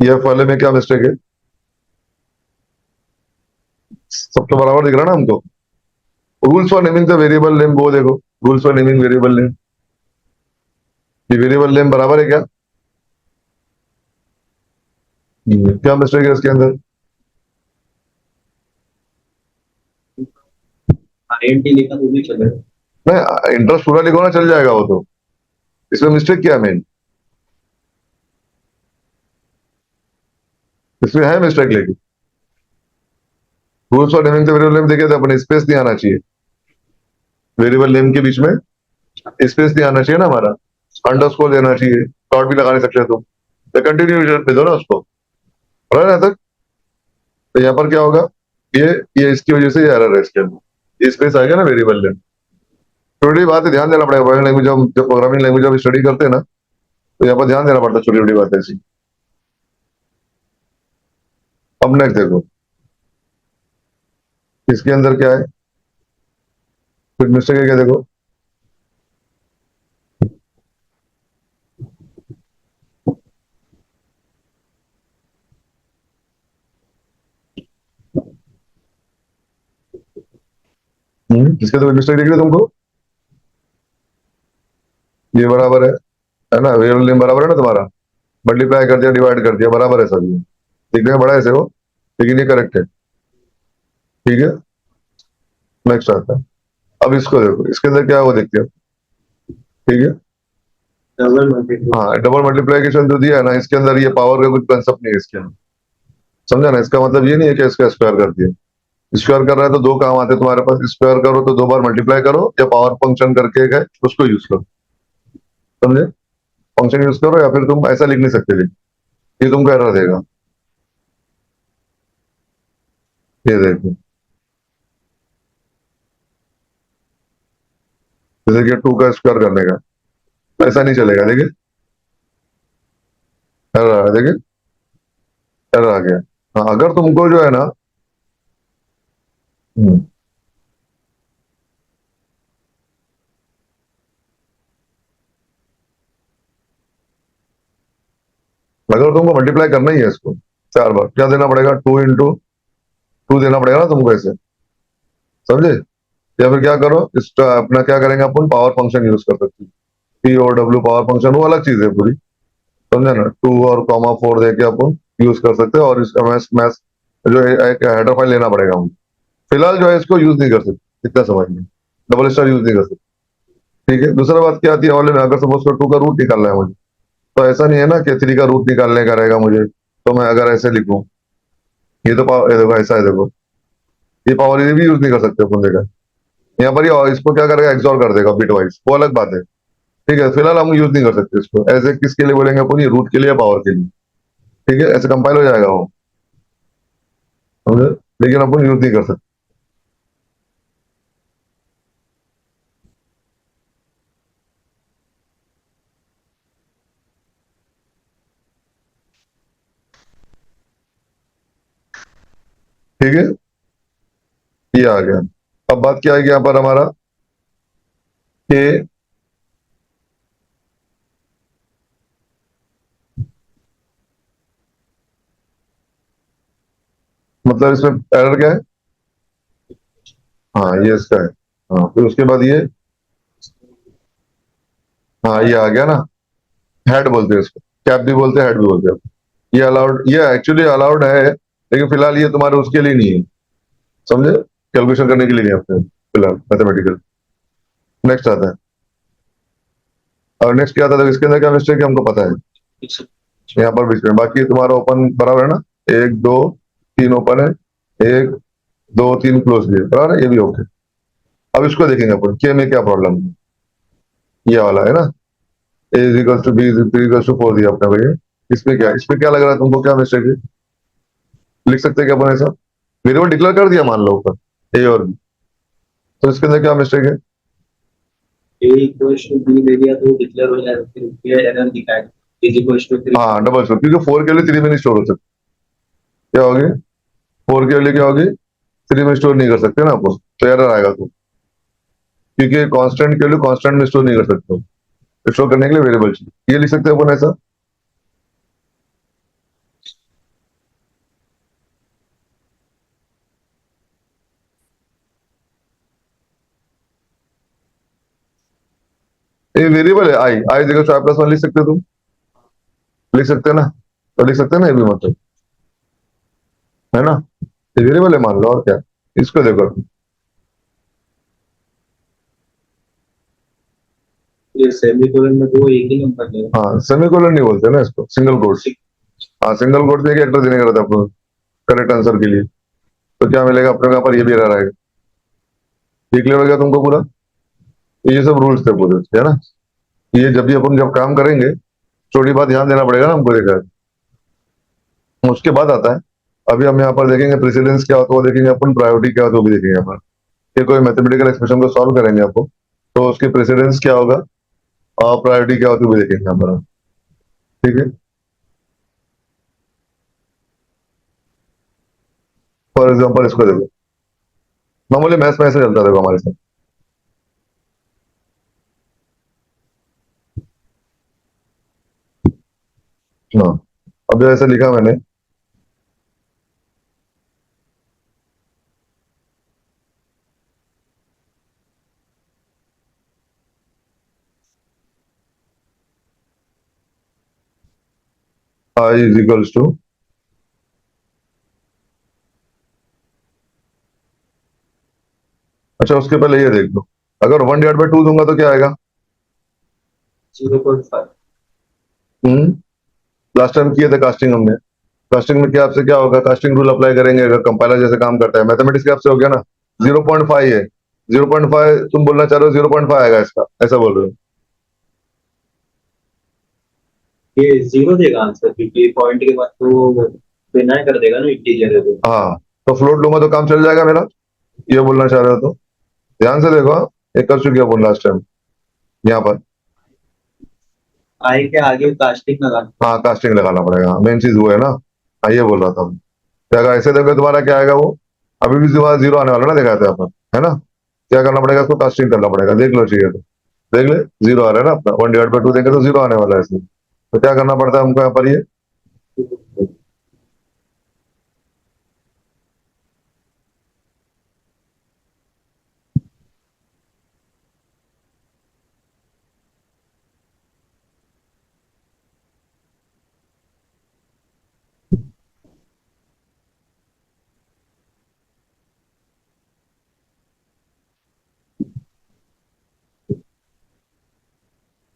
ये एफ वाले में क्या मिस्टेक है, सब तो बराबर दिख रहा है ना हमको। Rules for naming the variable name, वो देखो, rules for naming variable name, ये वेरिएबल नेम बराबर है क्या? क्या मिस्टेक है इसके अंदर? आईएनटी लिखा तो भी चलेगा। नहीं, इंटरेस्ट पूरा लिखो ना, चल जाएगा वो तो। इसमें मिस्टेक क्या है मेन, इसमें है मिस्टेक, लेकिन rules for naming the variable name देखे तो अपने स्पेस नहीं आना चाहिए, वेरिएबल नेम के बीच में स्पेस नहीं आना चाहिए ना हमारा, अंडरस्कोर देना चाहिए, डॉट भी लगा नहीं सकते तुम, तो कंटिन्यू दे दो ना उसको, और है ना तक। तो यहाँ पर क्या होगा, ये ये इसकी वजह से ये एरर है इसके अंदर, ये स्पेस आएगा ना वेरिएबल नेम। छोटी बात है, ध्यान देना पड़ेगा, प्रोग्रामिंग लैंग्वेज जब प्रोग्रामिंग लैंग्वेज जब स्टडी करते हैं ना, तो यहाँ पर ध्यान देना पड़ता है, छोटी छोटी बात ऐसी। अब नेक्स्ट देखो, इसके अंदर क्या है, कुछ मिस्टेक है क्या, देखो। इसके तो मिस्टेक दिख रही है तुमको, ये बराबर है ना, वेरिएबल नेम बराबर है ना तुम्हारा, मल्टीप्लाई कर दिया, डिवाइड कर दिया, बराबर है सब ये, दिखने में बड़ा ऐसे हो, लेकिन ये करेक्ट है, ठीक है। नेक्स्ट आता है, अब इसको देखो, इसके अंदर क्या है वो देखते हैं, ठीक है। डबल मल्टीप्लाई, हाँ, डबल मल्टीप्लिकेशन जो दिया है ना, इसके अंदर ये पावर का कुछ कंसेप्ट नहीं है इसके अंदर, समझा ना, इसका मतलब ये नहीं है कि इसका स्क्वायर कर दिया, स्क्वायर कर रहा है तो 2 काम आते हैं तुम्हारे पास, स्क्वायर करो तो 2 बार मल्टीप्लाई करो, या पावर फंक्शन करके गए उसको यूज करो, समझे, फंक्शन यूज करो, या फिर तुम ऐसा लिख नहीं सकते, ये तुमको एरर देगा। ये देखो, जैसे कि 2 का स्क्वायर करने का, ऐसा नहीं चलेगा, देखिए एरर आ रहा है, देखिए एरर आ गया। हाँ, अगर तुमको जो है ना, हम्म, अगर तुमको मल्टीप्लाई करना ही है इसको 4 बार, क्या देना पड़ेगा, 2 इंटू 2 देना पड़ेगा ना तुमको ऐसे, समझे। या फिर क्या करो, इस अपना क्या करेंगे अपन, पावर फंक्शन यूज कर सकते हैं, पी और डब्ल्यू पावर फंक्शन, वो अलग चीज है पूरी, समझे ना, 2 और कॉमा 4 देके अपन यूज कर सकते हैं, और इसका मैथ मैथ जो है, एक हेडर फाइल लेना पड़ेगा हमको, फिलहाल जो है इसको यूज नहीं कर सकते, इतना समझ में, डबल स्टार यूज नहीं कर सकते, ठीक है। दूसरा बात क्या आती है वाले में, अगर सपोज को 2 का रूट निकालना है मुझे, तो ऐसा नहीं है ना कि 3 का रूट निकालने का रहेगा मुझे, तो मैं अगर ऐसे लिखूं, ये तो पावर, देखो ऐसा है, देखो ये पावर ये भी यूज नहीं कर सकते अपन, देखा यहाँ पर, ये इसको क्या करेगा, एक्सॉर कर देगा बिट वाइज, वो अलग बात है, ठीक है। फिलहाल हम यूज नहीं कर सकते इसको, ऐसे किसके लिए बोलेंगे अपन, ये रूट के लिए या पावर के लिए, ठीक है, ऐसे कंपाइल हो जाएगा वो, समझे, लेकिन अपन यूज नहीं कर सकते। ठीक है, ये आ गया। अब बात क्या है यहाँ पर हमारा कि मतलब इसमें एरर क्या है। हाँ ये इसका है। हाँ फिर उसके बाद ये, हाँ ये आ गया ना, हेड बोलते हैं इसको, कैप भी बोलते हैं, हेड भी बोलते हैं। ये अलाउड, ये एक्चुअली अलाउड है, लेकिन फिलहाल ये तुम्हारे उसके लिए नहीं है, समझे, कैलकुलेशन करने के लिए नहीं आपने फिलहाल मैथमेटिकल। नेक्स्ट आता है, और नेक्स्ट क्या आता है, इसके अंदर क्या मिस्टेक है हमको पता है। यहाँ पर बीच में बाकी तुम्हारा ओपन बराबर है ना, एक दो तीन ओपन है, एक दो तीन क्लोज भी है, बराबर है, ये भी ओके। अब इसको देखेंगे अपन के में क्या प्रॉब्लम है। ये वाला है ना, A is equal to B is equal to 4 दिया आपने भैया। इसमें क्या लग रहा है तुमको, क्या मिस्टेक है, लिख सकते हैं क्या अपन ऐसा, वेरिएबल डिक्लेयर कर दिया मान लो ऊपर ए और बी, तो इसके अंदर क्या मिस्टेक है। ए इक्वल्स टू बी ले लिया तो डिक्लेयर हो जाएगा, फिर ये एरर दिखाएगा इज इक्वल्स टू 3। हाँ डबल स्टोर, क्योंकि 4 के लिए 3 में नहीं स्टोर हो सकता, क्या होगी, 4 के लिए क्या होगी, 3 में स्टोर नहीं कर सकते ना आपको, तो एरर आएगा तो, क्योंकि कांस्टेंट के लिए कांस्टेंट में स्टोर नहीं कर सकते, स्टोर करने के लिए वेरिएबल चाहिए, ये लिख सकते हैं अपन ऐसा। ये वेरिएबल है आई, आई जगह आई प्लस वन लिख सकते हो तुम, लिख सकते हैं ना, तो लिख सकते हैं ना ये भी, मतलब है ना, ये वेरिएबल है मान लो, और क्या, इसको देखो। ये सेमीकोलन में दो एक ही नंबर है। हाँ सेमीकोलन नहीं बोलते ना इसको, सिंगल कोट्स। हाँ सिंगल कोट्स में एक एक्टर देने का रहता है आपको करेक्ट आंसर के लिए, तो क्या मिलेगा अपने को यहाँ पर, ये भी एरर आएगा। ये क्लियर हो गया तुमको पूरा, ये सब रूल्स थे पूरे, है ना। ये जब भी अपन जब काम करेंगे, छोटी बात ध्यान देना पड़ेगा ना हमको, देखा उसके बाद आता है। अभी हम यहाँ पर देखेंगे प्रेसिडेंस क्या होता है वो देखेंगे अपन, प्रायोरिटी क्या होता है वो भी देखेंगे अपन, कि कोई मैथमेटिकल एक्सप्रेशन को सॉल्व करेंगे आपको, तो उसकी प्रेसिडेंस क्या होगा और प्रायोरिटी क्या होती है वो भी देखेंगे यहाँ पर, ठीक है। फॉर एग्जाम्पल इसको देखो, नॉर्मली मैथ्स में ऐसे चलता देखो हमारे साथ। हाँ अब जो ऐसे लिखा मैंने, आई इज इक्वल्स टू, अच्छा उसके पहले ये देख लो, अगर 1/2 दूंगा तो क्या आएगा। 0.5। लास्ट टाइम किए थे कास्टिंग हमने, कास्टिंग में क्या आपसे क्या होगा, कास्टिंग रूल अप्लाई करेंगे, अगर कंपाइलर जैसे काम करता है, मैथमेटिक्स के आपसे हो गया ना, 0.5 है, 0.5 तुम बोलना चाह रहे हो, 0.5 आएगा इसका, ऐसा बोल रहे हो। ये जीरो देगा आंसर, क्योंकि पॉइंट के बाद तो डिनाई कर देगा ना इंटीजर है तो। हाँ तो फ्लोट लूंगा तो काम चल जाएगा मेरा, ये बोलना चाह रहे हो तो ध्यान से देखो, हाँ, ये कर चुके अपन लास्ट टाइम यहाँ पर। आई के आगे कास्टिंग लगा। हाँ कास्टिंग लगाना पड़ेगा, मेन चीज वो है ना। हाँ ये बोल रहा था मैं। तो अगर ऐसे देखो तुम्हारा क्या आएगा वो, अभी भी तुम्हारा जीरो आने वाला ना, दिखाया था अपन, है ना। क्या करना पड़ेगा, उसको कास्टिंग करना पड़ेगा, देख लो चाहिए तो, देख ले, जीरो आ रहा है ना अपना, 1/2 देंगे तो जीरो आने वाला है इसमें, तो क्या करना पड़ता है हमको यहाँ पर ये,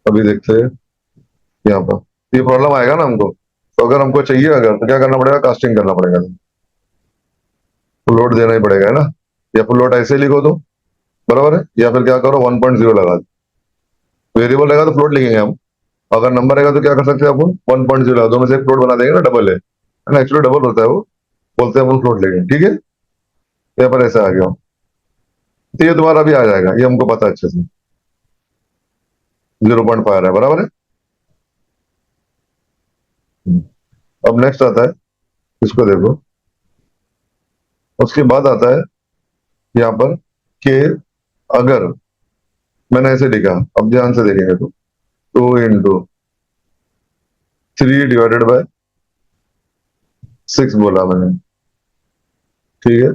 अभी देखते हैं यहाँ पर, ये प्रॉब्लम आएगा ना हमको, तो अगर हमको चाहिए अगर, तो क्या करना पड़ेगा, कास्टिंग करना पड़ेगा, फुल लोड देना ही पड़ेगा, है ना। या फुल लोड ऐसे लिखो तो बराबर है, या फिर क्या करो 1.0 लगा दो, वेरिएबल रहेगा तो फ्लोट लिखेंगे हम, अगर नंबर रहेगा तो क्या कर सकते हैं अपन, 1.0 लगा दो, में से एक फ्लोट बना देंगे ना, डबल है ना, एक्चुअली डबल होता है वो, बोलते हैं अपन फ्लोट लेंगे, ठीक है। यहाँ पर ऐसा आ गया, तो ये तुम्हारा भी आ जाएगा, ये हमको पता है अच्छे से, 0.5 है, बराबर है। अब नेक्स्ट आता है, इसको देखो, उसके बाद आता है यहाँ पर कि अगर मैंने ऐसे लिखा, अब ध्यान से देखेंगे तो 2 into 3 / 6 बोला मैंने, ठीक है।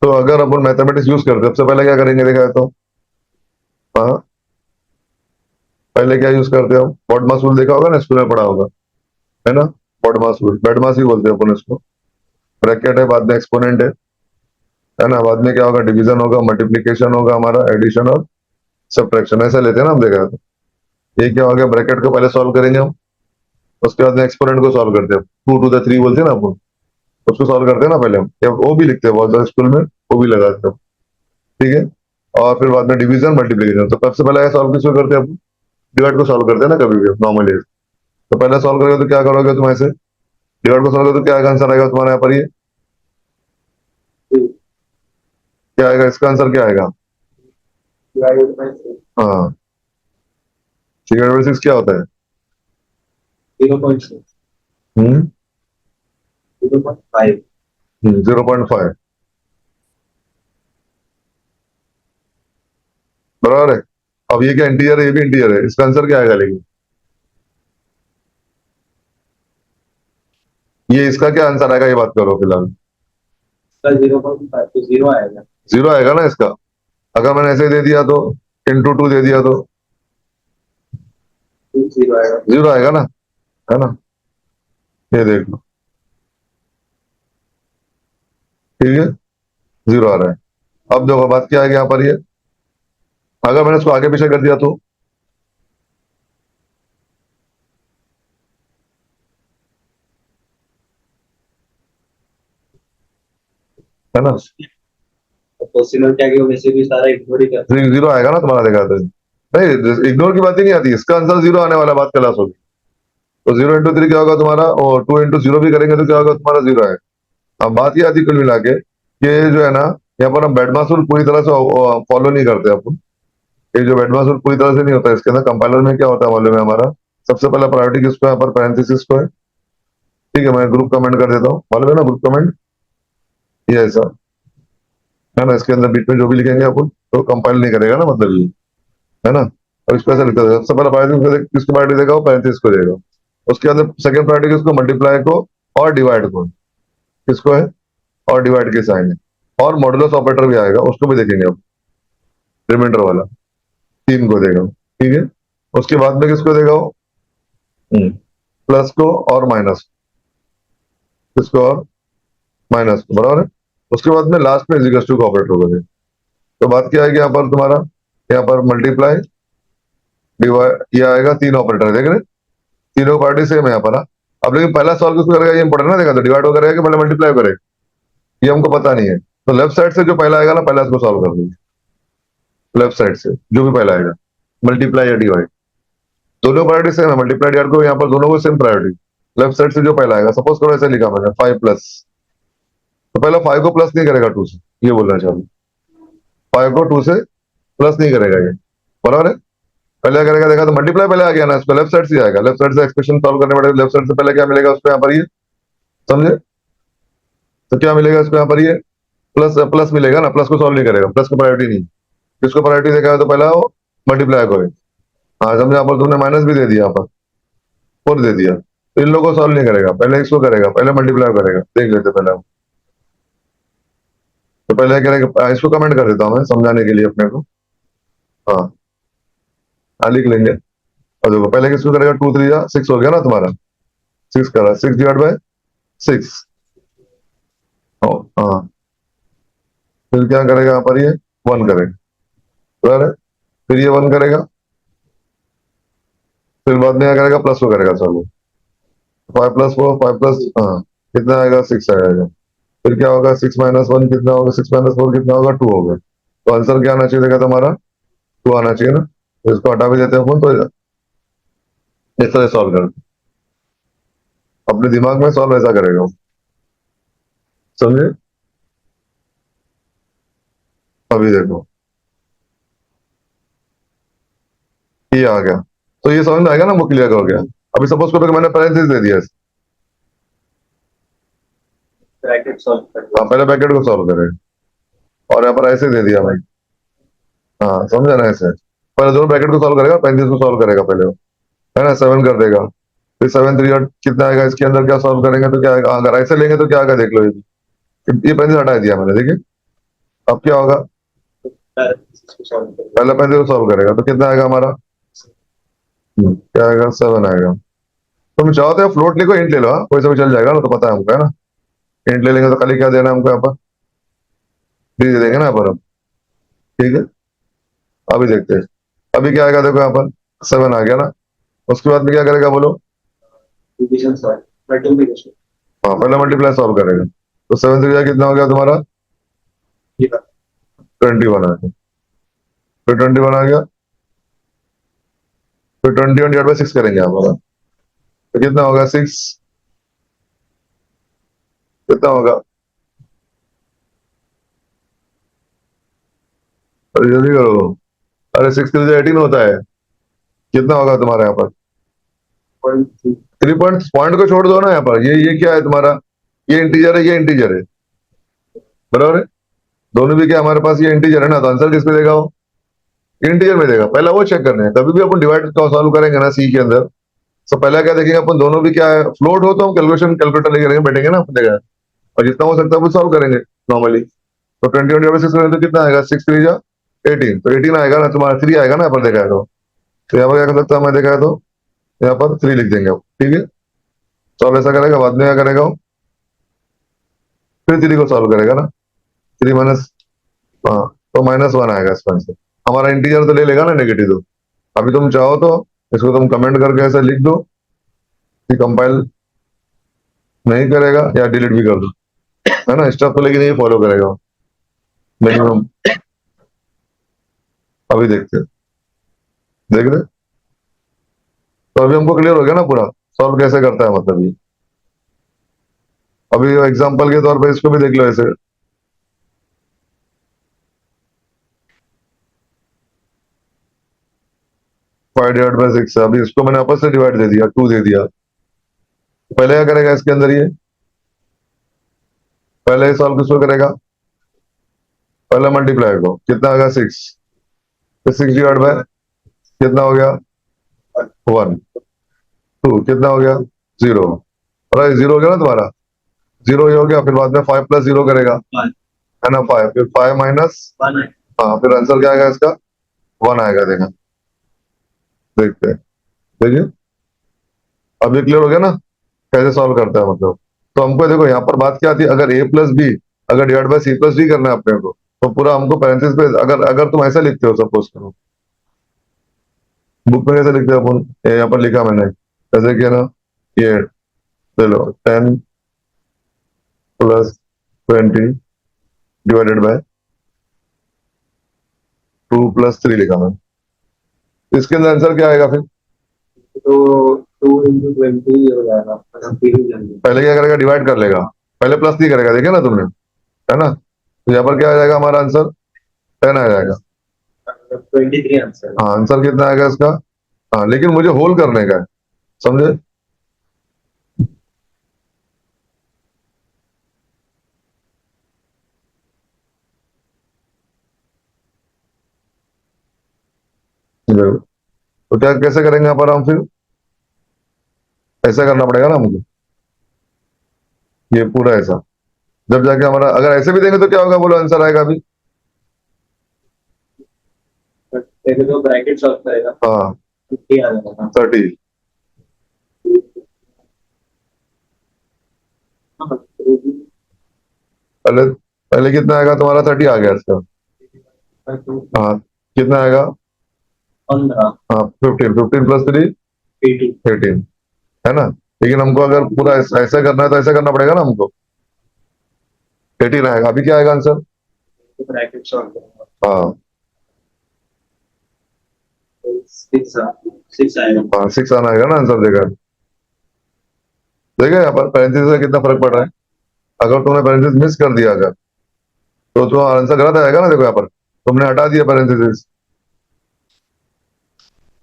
तो अगर अपन मैथमेटिक्स यूज करते हैं, सबसे पहले क्या करेंगे देखा है तो, हाँ, पहले क्या यूज करते हो, बॉडमास रूल देखा होगा ना, स्कूल में पढ़ा होगा, है ना। बॉडमास रूल, बेडमास ही बोलते हैं अपन इसको। ब्रैकेट है, बाद में एक्सपोनेंट है ना, बाद में क्या होगा, डिवीजन होगा, मल्टीप्लीकेशन होगा, हमारा एडिशन और सब्ट्रैक्शन, ऐसा लेते हैं ना हम, देखा है तो। ये क्या हो गया, ब्रैकेट को पहले सॉल्व करेंगे हम, उसके बाद में एक्सपोनेंट को सॉल्व करते हैं, 2 to the 3 बोलते हैं ना अपन, उसको सॉल्व करते हैं ना पहले हम, या वो भी लिखते हैं बहुत सारे स्कूल में, वो भी लगाते हैं, ठीक है। और फिर बाद में डिवीजन मल्टीप्लीकेशन, तो सबसे पहले सॉल्व किसको करते हैं अपन, डिवाइड को सॉल्व करते हैं ना कभी भी नॉर्मली। तो पहले सॉल्व करोगे तो क्या करोगे तुम ऐसे, डिवाइड को सॉल्व करोगे तो क्या आंसर आएगा तुम्हारे यहाँ पर, ये 2 क्या आएगा, इसका आंसर क्या आएगा, divided by 6, हाँ, 3/6 क्या होता है, 0.6, हम्म 0.5, 0.5, बराबर है। अब ये क्या इंटीजर है, ये भी इंटीजर है, इसका आंसर क्या आएगा, लेकिन ये इसका क्या आंसर आएगा, ये बात करो फिलहाल। इसका 0.5 तो 0 आएगा। 0 आएगा ना इसका, अगर मैंने ऐसे दे दिया तो, into 2 दे दिया तो 0 आएगा। 0 आएगा ना, है ना, ये देख लो, ठीक है, 0 आ रहा है। अब देखो बात क्या आएगी यहाँ पर, ये अगर मैंने इसको आगे पीछे कर दिया तो, है ना, क्वेश्चन क्या कि वैसे भी सारा इग्नोर ही करते 0 आएगा ना तुम्हारा, देखा तो नहीं, इग्नोर की बात ही नहीं आती, इसका आंसर 0 आने वाला, बात क्लास होगी। तो 0 into 3 क्या होगा तुम्हारा, और 2 into 0 भी करेंगे तो क्या होगा तुम्हारा, 0 है। अब बात ये आती कुल मिला के, ये जो है ना, यहाँ पर हम बैडमास रूल पूरी तरह से फॉलो नहीं करते अपन। ये जो बैडमास रूल पूरी तरह से नहीं होता, इसके अंदर कंपाइलर में क्या होता है मालूम है हमारा, सबसे पहला प्रायोरिटी किसको है, यहाँ पर पैरेंथेसिस को है, ठीक है। मैं ग्रुप कमेंट कर देता हूँ, मालूम है ना, ग्रुप कमेंट, ये ऐसा है ना, इसके अंदर बीच में जो भी लिखेंगे अपन तो कंपाइल नहीं करेगा ना, मतलब ये, है ना। अब इसको ऐसा लिखता है, सबसे पहला प्रायोरिटी किसको प्रायोरिटी देगा, वो पैरेंथेसिस को देगा। उसके अंदर सेकंड प्रायोरिटी किसको, मल्टीप्लाई को और डिवाइड को, किसको है, और डिवाइड के साइन है, और मॉडुलस ऑपरेटर भी आएगा, उसको भी देखेंगे अब, रिमाइंडर वाला 3 को देगा, ठीक है। उसके बाद में किसको देगा वो, प्लस को और माइनस, किसको और माइनस को, बराबर है। उसके बाद में लास्ट में इजिकल्स टू का ऑपरेटर को देगा। तो बात क्या आएगी यहाँ पर तुम्हारा, यहाँ पर मल्टीप्लाई डिवाइड, ये आएगा 3 ऑपरेटर, देख रहे, तीनों पार्टी सेम है यहाँ पर, हाँ। अब लेकिन पहला सॉल्व किसको करेगा, ये इंपॉर्टेंट ना, देखा तो डिवाइड करेगा कि पहले मल्टीप्लाई करेगा, ये हमको पता नहीं है। तो लेफ्ट साइड से जो पहला आएगा ना, पहला इसको सॉल्व कर दीजिए, लेफ्ट साइड से जो भी पहला आएगा, मल्टीप्लाई या डिवाइड, दोनों प्रायोरिटी सेम है, मल्टीप्लाई डिवाइड को यहाँ पर दोनों को सेम प्रायोरिटी, लेफ्ट साइड से जो पहला आएगा, सपोज करो ऐसे लिखा मैंने 5 प्लस, तो पहले 5 को प्लस नहीं करेगा 2 से, ये बोलना चाहूँ, 5 को 2 से प्लस नहीं करेगा ये, बराबर है। पहले क्या करेगा, देखा तो मल्टीप्लाई पहले आ गया ना, इसको लेफ्ट साइड से आएगा, लेफ्ट साइड से एक्सप्रेशन सॉल्व करने पड़ेगा, लेफ्ट साइड से पहले क्या मिलेगा उसको यहाँ पर, ये समझे, तो क्या मिलेगा इसको यहाँ पर, ये प्लस प्लस मिलेगा ना, प्लस को सॉल्व नहीं करेगा, प्लस को प्रायोरिटी नहीं, किसको प्रायोरिटी देखा है तो पहला वो मल्टीप्लाई को है। हाँ समझे, यहाँ पर तुमने माइनस भी दे दिया, यहाँ पर 4 दे दिया, तो इन लोगों को सॉल्व नहीं करेगा, पहले इसको करेगा, पहले मल्टीप्लाई करेगा, देख लेते पहले हम। तो पहले करेगा, इसको कमेंट कर देता हूँ मैं समझाने के लिए अपने को, हाँ, हाँ लिख लेंगे। और देखो पहले किसको करेगा, 2 3 6 हो गया ना तुम्हारा, 6 करा, 6 / 6, हाँ, फिर क्या करेगा यहाँ पर, ये 1 करेगा, बराबर है। फिर ये 1 करेगा, फिर बाद में क्या करेगा, प्लस को करेगा, चलो 5 + 4, 5 + हाँ, कितना आएगा, 6 आएगा। फिर क्या होगा, 6 - 1 कितना होगा, 6 - 4 कितना होगा, 2 होगा। तो आंसर क्या आना चाहिए देखा तुम्हारा, 2 आना चाहिए ना। तो इसको हटा भी देते हैं अपन, तो इस तरह सॉल्व कर, अपने दिमाग में सॉल्व ऐसा करेगा, समझे। अभी देखो ये आ गया, तो ये समझ में आएगा ना, वो क्लियर हो गया। अभी सपोज करो कि मैंने पैरेंथेसिस दे दिया, ब्रैकेट सॉल्व कर हाँ पहले ब्रैकेट को सॉल्व करेगा और यहाँ पर ऐसे दे दिया भाई। हाँ समझा ना, ऐसे पहले दोनों ब्रैकेट को सॉल्व करेगा, 35 को सॉल्व करेगा पहले वो, है ना, 7 कर देगा। फिर 7 3 और कितना आएगा इसके अंदर, क्या सॉल्व करेंगे तो क्या आएगा, अगर ऐसे लेंगे तो क्या आएगा देख लो, ये 35 हटा दिया मैंने, देखिए अब क्या होगा, इसको सॉल्व कर पहले 35 को सॉल्व करेगा तो कितना आएगा हमारा, क्या आएगा, 7 आएगा। तुम चाहो तो फ्लोट लिखो, इंट ले लो, हाँ कोई सा भी चल जाएगा ना, तो पता है हमको, है ना। इंट ले लेंगे तो खाली क्या देना है हमको यहाँ पर, दे देंगे ना यहाँ पर हम, ठीक है। अभी देखते हैं, अभी क्या आएगा देखो यहाँ पर, 7 आ गया ना। उसके बाद में क्या करेगा बोलो, डिवीजन सॉल्व मल्टीप्लिकेशन हाँ पहले मल्टीप्लाई सॉल्व करेगा। तो 7 3 कितना हो गया तुम्हारा, 21 आ गया। फिर 21 आ गया, फिर 21 डिवाइड बाई 6 करेंगे यहाँ पर, तो कितना होगा 6, कितना होगा, अरे जल्दी करो, अरे 6 3 18 होता है, कितना होगा तुम्हारा यहाँ पर, 3 पॉइंट को छोड़ दो ना यहाँ पर, ये क्या है तुम्हारा, ये इंटीजर है, ये इंटीजर है, बराबर है। दोनों भी क्या हमारे पास ये इंटीजर है ना, तो आंसर किस पे देगा वो, इंटीजर में देगा। पहला वो चेक करने हैं, कभी भी अपन डिवाइड सॉल्व करेंगे ना सी के अंदर, तो पहला क्या देखेंगे अपन, दोनों भी क्या है, फ्लोट हो तो हम कैलकुलेटर लेके करेंगे, बैठेंगे ना अपन देगा, और जितना हो सकता है वो सॉल्व करेंगे नॉर्मली। तो 21/6 करेंगे तो कितना आएगा, 6 3 जा 18, तो 18 आएगा ना तुम्हारा, 3 आएगा ना यहाँ पर देखा है तो यहाँ पर क्या कर सकता है, मैं देखा है तो यहाँ पर 3 लिख देंगे, ठीक है। सॉल्व ऐसा करेगा, बाद में क्या करेगा वो, फिर 3 को सॉल्व करेगा ना, 3 माइनस, हाँ तो -1 आएगा इसमें से, हमारा इंटीजर तो ले लेगा ना नेगेटिव। तो अभी तुम चाहो तो इसको तुम कमेंट करके ऐसा लिख दो कि कंपाइल नहीं करेगा, या डिलीट भी कर दो, है ना, स्टेप तो लेकिन ये फॉलो करेगा मिनिमम। अभी देखते हैं, देख रहे, तो अभी हमको क्लियर हो गया ना पूरा, सॉल्व कैसे करता है मतलब ये। अभी एग्जांपल के तौर पे इसको भी देख लो ऐसे, 5/6, अभी इसको मैंने आपस से डिवाइड दे दिया, 2 दे दिया, पहले क्या करेगा इसके अंदर ये, पहले सॉल्व किसको करेगा, पहले मल्टीप्लाई को, कितना आ गया 6, फिर 6 डिवाइड बाय कितना हो गया 1, 2 कितना हो गया 0, अरे 0 हो गया ना तुम्हारा, 0 ही हो गया। फिर बाद में 5 + 0 करेगा, है ना, 5, फिर 5 माइनस, हाँ फिर आंसर क्या आएगा इसका, 1 आएगा, देखा, देखते हैं, देखिए अभी क्लियर हो गया ना कैसे सॉल्व करता है मतलब। तो हमको देखो यहाँ पर बात क्या आती है, अगर a+b अगर डिवाइड बाय c+d करना है अपने को, तो पूरा हमको पैरेंथेसिस पे, अगर अगर तुम ऐसा लिखते हो, सपोज करो बुक में कैसे लिखते हो अपन, यहाँ पर लिखा मैंने जैसे कि है ना, ये चलो 10 + 20 डिवाइडेड बाय 2 + 3 लिखा मैंने, इसके अंदर आंसर क्या आएगा फिर, तो 2 × 20 हो जाएगा, पहले क्या करेगा, डिवाइड कर लेगा, पहले +3 करेगा, देखिए ना तुमने, है ना, तो यहाँ पर क्या आ जाएगा हमारा आंसर, 10 आ जाएगा। 23 आंसर। हाँ आंसर कितना आएगा इसका, हाँ लेकिन मुझे होल करने का है, समझे, देखो। तो क्या कैसे करेंगे यहाँ पर हम फिर, ऐसा करना पड़ेगा ना हमको, ये पूरा ऐसा, जब जाके हमारा, अगर ऐसे भी देंगे तो क्या होगा बोलो, आंसर आएगा अभी, पहले तो ब्रैकेट सॉल्व करेगा, हाँ 50 आ जाएगा। 30, पहले पहले कितना आएगा तुम्हारा, 30 आ गया इसका, हाँ कितना आएगा, 15 हाँ 15, 15 + 3 18, है ना। लेकिन हमको अगर पूरा ऐसा करना है तो ऐसा करना पड़ेगा ना हमको, 18 आएगा, अभी क्या आएगा आंसर, ब्रैकेट सॉल्व करेगा, हाँ 6 आएगा। हाँ 6 आना आएगा ना आंसर, देखा, देखा यहाँ पर पैरेंथेसिस से कितना फर्क पड़ रहा है। अगर तुमने पैरेंथेसिस मिस कर दिया अगर, तो तुम्हारा आंसर गलत आएगा ना, देखो यहाँ पर तुमने हटा दिया पैरेंथेसिस,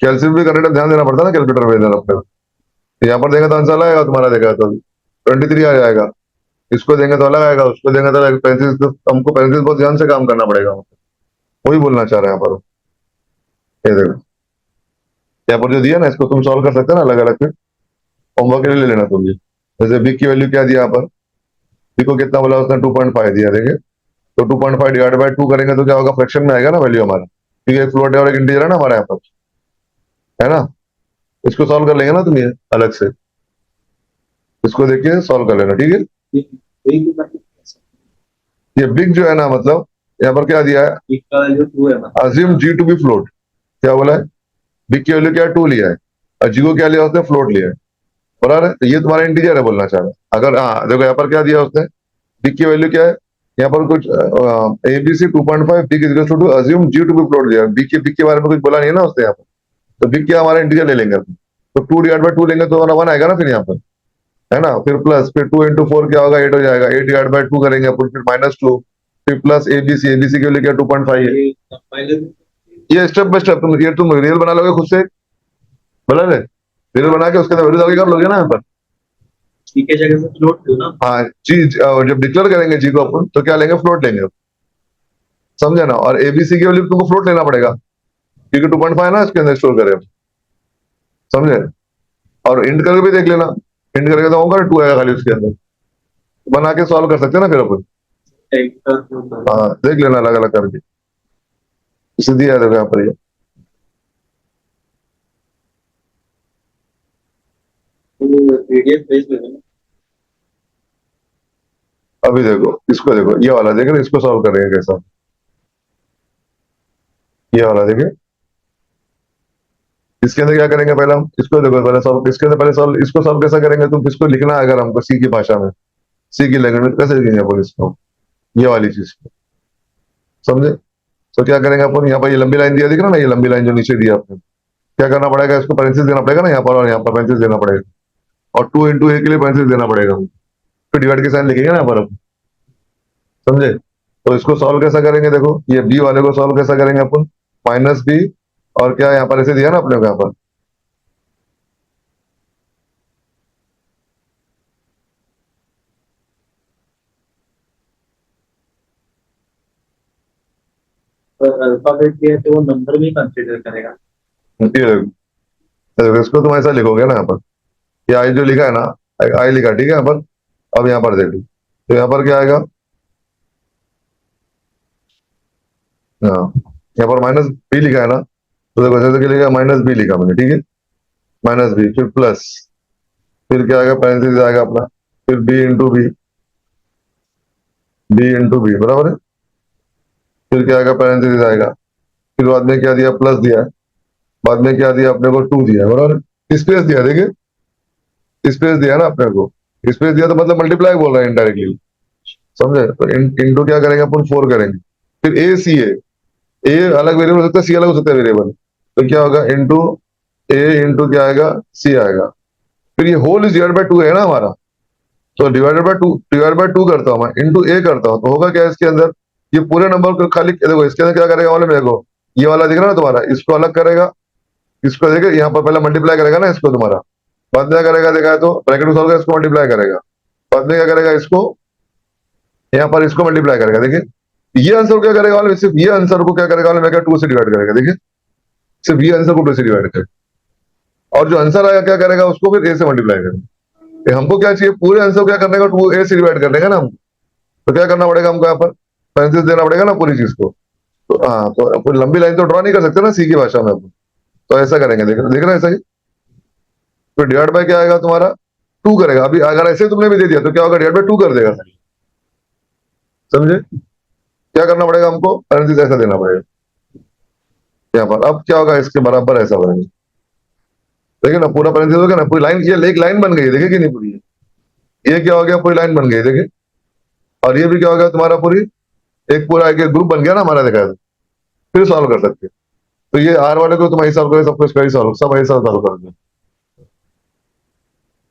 कैलसियम भी करने ध्यान देना पड़ता है ना कैलकुलेटर में इधर अपने, यहाँ पर देखा तो आंसर आएगा तुम्हारा, देखा तो 23 आ जाएगा, इसको देंगे तो अलग आएगा, उसको देंगे तो अलग। पेरेंथेसिस हमको पेरेंथेसिस बहुत ध्यान से काम करना पड़ेगा, वही बोलना चाह रहे हैं यहाँ पर। ये देखो यहाँ पर जो दिया ना, इसको तुम सॉल्व कर सकते हो ना अलग अलग, फिर होमवर्क के लिए ले लेना तुम भी। जैसे बी की वैल्यू क्या दिया यहाँ पर, बी को कितना बोला उसने, 2.5 दिया। देखिए तो 2.5 डिवाइड बाय 2 करेंगे तो क्या होगा, फ्रैक्शन में आएगा ना वैल्यू हमारा, क्योंकि एक फ्लोट है और एक इंटीजर है ना हमारे यहाँ पर, है ना। इसको सॉल्व कर लेंगे ना तुम ये अलग से, इसको देखिए सॉल्व कर लेना, ठीक है। एक ये बिग जो है ना, मतलब यहाँ पर क्या दिया है, का वैल्यू 2 है मतलब। Assume g to be float. क्या बोला है, बिग की वैल्यू क्या है, 2 लिया है, और जी को क्या लिया उसने, फ्लोट लिया है, बराबर है। तो ये तुम्हारा इंटीजर है बोलना चाह रहा है। अगर हाँ देखो यहाँ पर क्या दिया उसने, बिग की वैल्यू क्या है, यहाँ पर कुछ ABC 2.5 big is equal to assume g to be float दिया। बिग के बारे में कुछ बोला नहीं है ना उसने यहाँ पर, तो बिग क्या हमारा इंटीजर ले लेंगे अपन। तो 2 डिवाइड बाय 2 लेंगे तो हमारा 1 आएगा ना फिर यहाँ पर, है ना। फिर प्लस, फिर 2 इंटू 4 क्या होगा, 8 हो जाएगा। 8 डिवाइड बाय 2 करेंगे अपन, फिर -2, फिर प्लस एबीसी, एबीसी के लिए क्या 2.5 है। ये पहले ये स्टेप बाय स्टेप तुम रियल बना लोगे खुद से, बोला रे, रियल बना के उसके अंदर वैल्यूज आगे कर लोगे ना यहाँ पर। जी के जगह से फ्लोट दो ना। हाँ जी, जब डिक्लेयर करेंगे जी को अपन तो क्या लेंगे, फ्लोट लेंगे, समझे ना। और एबीसी की वैल्यू तुमको फ्लोट लेना पड़ेगा, क्योंकि 2.5 है ना इसके अंदर स्टोर करें, समझे। और इंट करके भी देख लेना, इंट करके तो होगा 2 आएगा खाली उसके अंदर, बना के सॉल्व कर सकते हैं ना फिर अपन। एक का फ्लोट दो। हाँ देख लेना अलग अलग करके, इसे दिया है देखो यहाँ पर ये। पीडीएफ भेज देना। अभी देखो इसको, देखो ये वाला देख रहे, इसको सॉल्व करेंगे कैसा, ये वाला देखे। इसके अंदर क्या करेंगे, पहले हम इसको देखो, पहले सॉल्व, इसके अंदर पहले सॉल्व, इसको सॉल्व कैसा करेंगे, तुम इसको लिखना है अगर हमको सी की भाषा में, सी की लैंग्वेज में कैसे लिखेंगे अपन इसको, ये वाली चीज को, समझे। तो क्या करेंगे अपन, यहाँ पर ये लंबी लाइन दिया दिख रहा ना, ये लंबी लाइन जो नीचे दिया आपने, क्या करना पड़ेगा, इसको पेरेंथेसिस देना पड़ेगा ना यहाँ पर, और यहाँ पर पेरेंथेसिस देना पड़ेगा, और 2 इंटू ए के लिए पेरेंथेसिस देना पड़ेगा, फिर डिवाइड के साइन लिखेंगे ना यहाँ पर अपन, समझे। तो इसको सॉल्व कैसा करेंगे, देखो ये बी वाले को सॉल्व कैसा करेंगे अपन, -b, और क्या यहाँ पर ऐसे दिया ना अपने को यहाँ पर, अल्फाबेट दिया है तो वो नंबर भी कंसीडर करेगा। ये देखो, इसको तुम ऐसा लिखोगे ना यहाँ पर, ये आई जो लिखा है ना, आई लिखा, ठीक है यहाँ पर। अब यहाँ पर देखो, तो यहाँ पर क्या आएगा, हाँ यहाँ पर -b लिखा है ना, तो देखो जैसे कि लिखा -b लिखा मैंने, ठीक है, -b, फिर प्लस, फिर क्या आएगा, पैरेंथेसिस आएगा अपना, फिर b इंटू बी बराबर है, फिर क्या आएगा, पैरेंथेसिस आएगा, फिर बाद में क्या दिया, प्लस दिया है, बाद में क्या दिया अपने को, 2 दिया है, बराबर है। स्पेस दिया, देखिए स्पेस दिया ना अपने को, स्पेस दिया तो मतलब मल्टीप्लाई बोल रहा है इनडायरेक्टली, समझे। तो इंटू क्या करेंगे अपन, 4 करेंगे, फिर ए सी ए अलग वेरिएबल हो सकता है, सी अलग हो सकता है वेरिएबल, तो क्या होगा, इंटू ए इंटू क्या आएगा, सी आएगा। फिर ये होल इज डिवाइड बाय 2 है ना हमारा, तो डिवाइड बाय 2 करता हूँ मैं, इंटू ए करता हूँ, तो होगा क्या इसके अंदर, ये पूरे नंबर को खाली देखो, इसके अंदर क्या करेगा मालूम है, देखो ये वाला दिख रहा है ना तुम्हारा, इसको अलग करेगा, इसको देखो यहाँ पर पहले मल्टीप्लाई करेगा ना इसको तुम्हारा, बाद में क्या करेगा, देखा है तो ब्रैकेट में सॉल्व कर, इसको मल्टीप्लाई करेगा, बाद में क्या करेगा, इसको यहाँ पर इसको मल्टीप्लाई करेगा, देखिए ये आंसर क्या करेगा वाले, सिर्फ ये आंसर को क्या करेगा वाले, मैं क्या 2 से डिवाइड करेगा, देखिए सिर्फ ये आंसर को 2 से डिवाइड करेगा, और जो आंसर आएगा क्या करेगा, उसको फिर ए से मल्टीप्लाई करेगा। हमको क्या चाहिए, पूरे आंसर को क्या करने का, 2 ए से डिवाइड करने का ना हमको, तो क्या करना पड़ेगा हमको, यहाँ पर पैरेंथेसिस देना पड़ेगा ना पूरी चीज को। तो हाँ, तो पूरी लंबी लाइन तो ड्रॉ नहीं कर सकते ना सी की भाषा में अपन, तो ऐसा करेंगे, देख रहे हैं ऐसा ही। तो डिवाइड बाय क्या आएगा तुम्हारा, 2 करेगा। अभी अगर ऐसे तुमने भी दे दिया तो क्या होगा, डिवाइड बाय 2 कर देगा, समझे। क्या करना पड़ेगा हमको, पैरेंथेसिस ऐसा देना पड़ेगा यहाँ पर। अब क्या होगा, इसके बराबर ऐसा बनेगा, देखिए ना पूरा पैरेंथेसिस हो गया ना, पूरी लाइन, ये एक लाइन बन गई है, देखिए कि नहीं पूरी, ये क्या हो गया, पूरी लाइन बन गई, देखिए। और ये भी क्या हो गया तुम्हारा, पूरी एक पूरा एक ग्रुप बन गया ना हमारा, देखा है। फिर सॉल्व कर सकते हैं। तो ये आर वाले को तुम ऐसे सॉल्व करोगे, सबको इसका ही सॉल्व, सब ऐसा सॉल्व करोगे,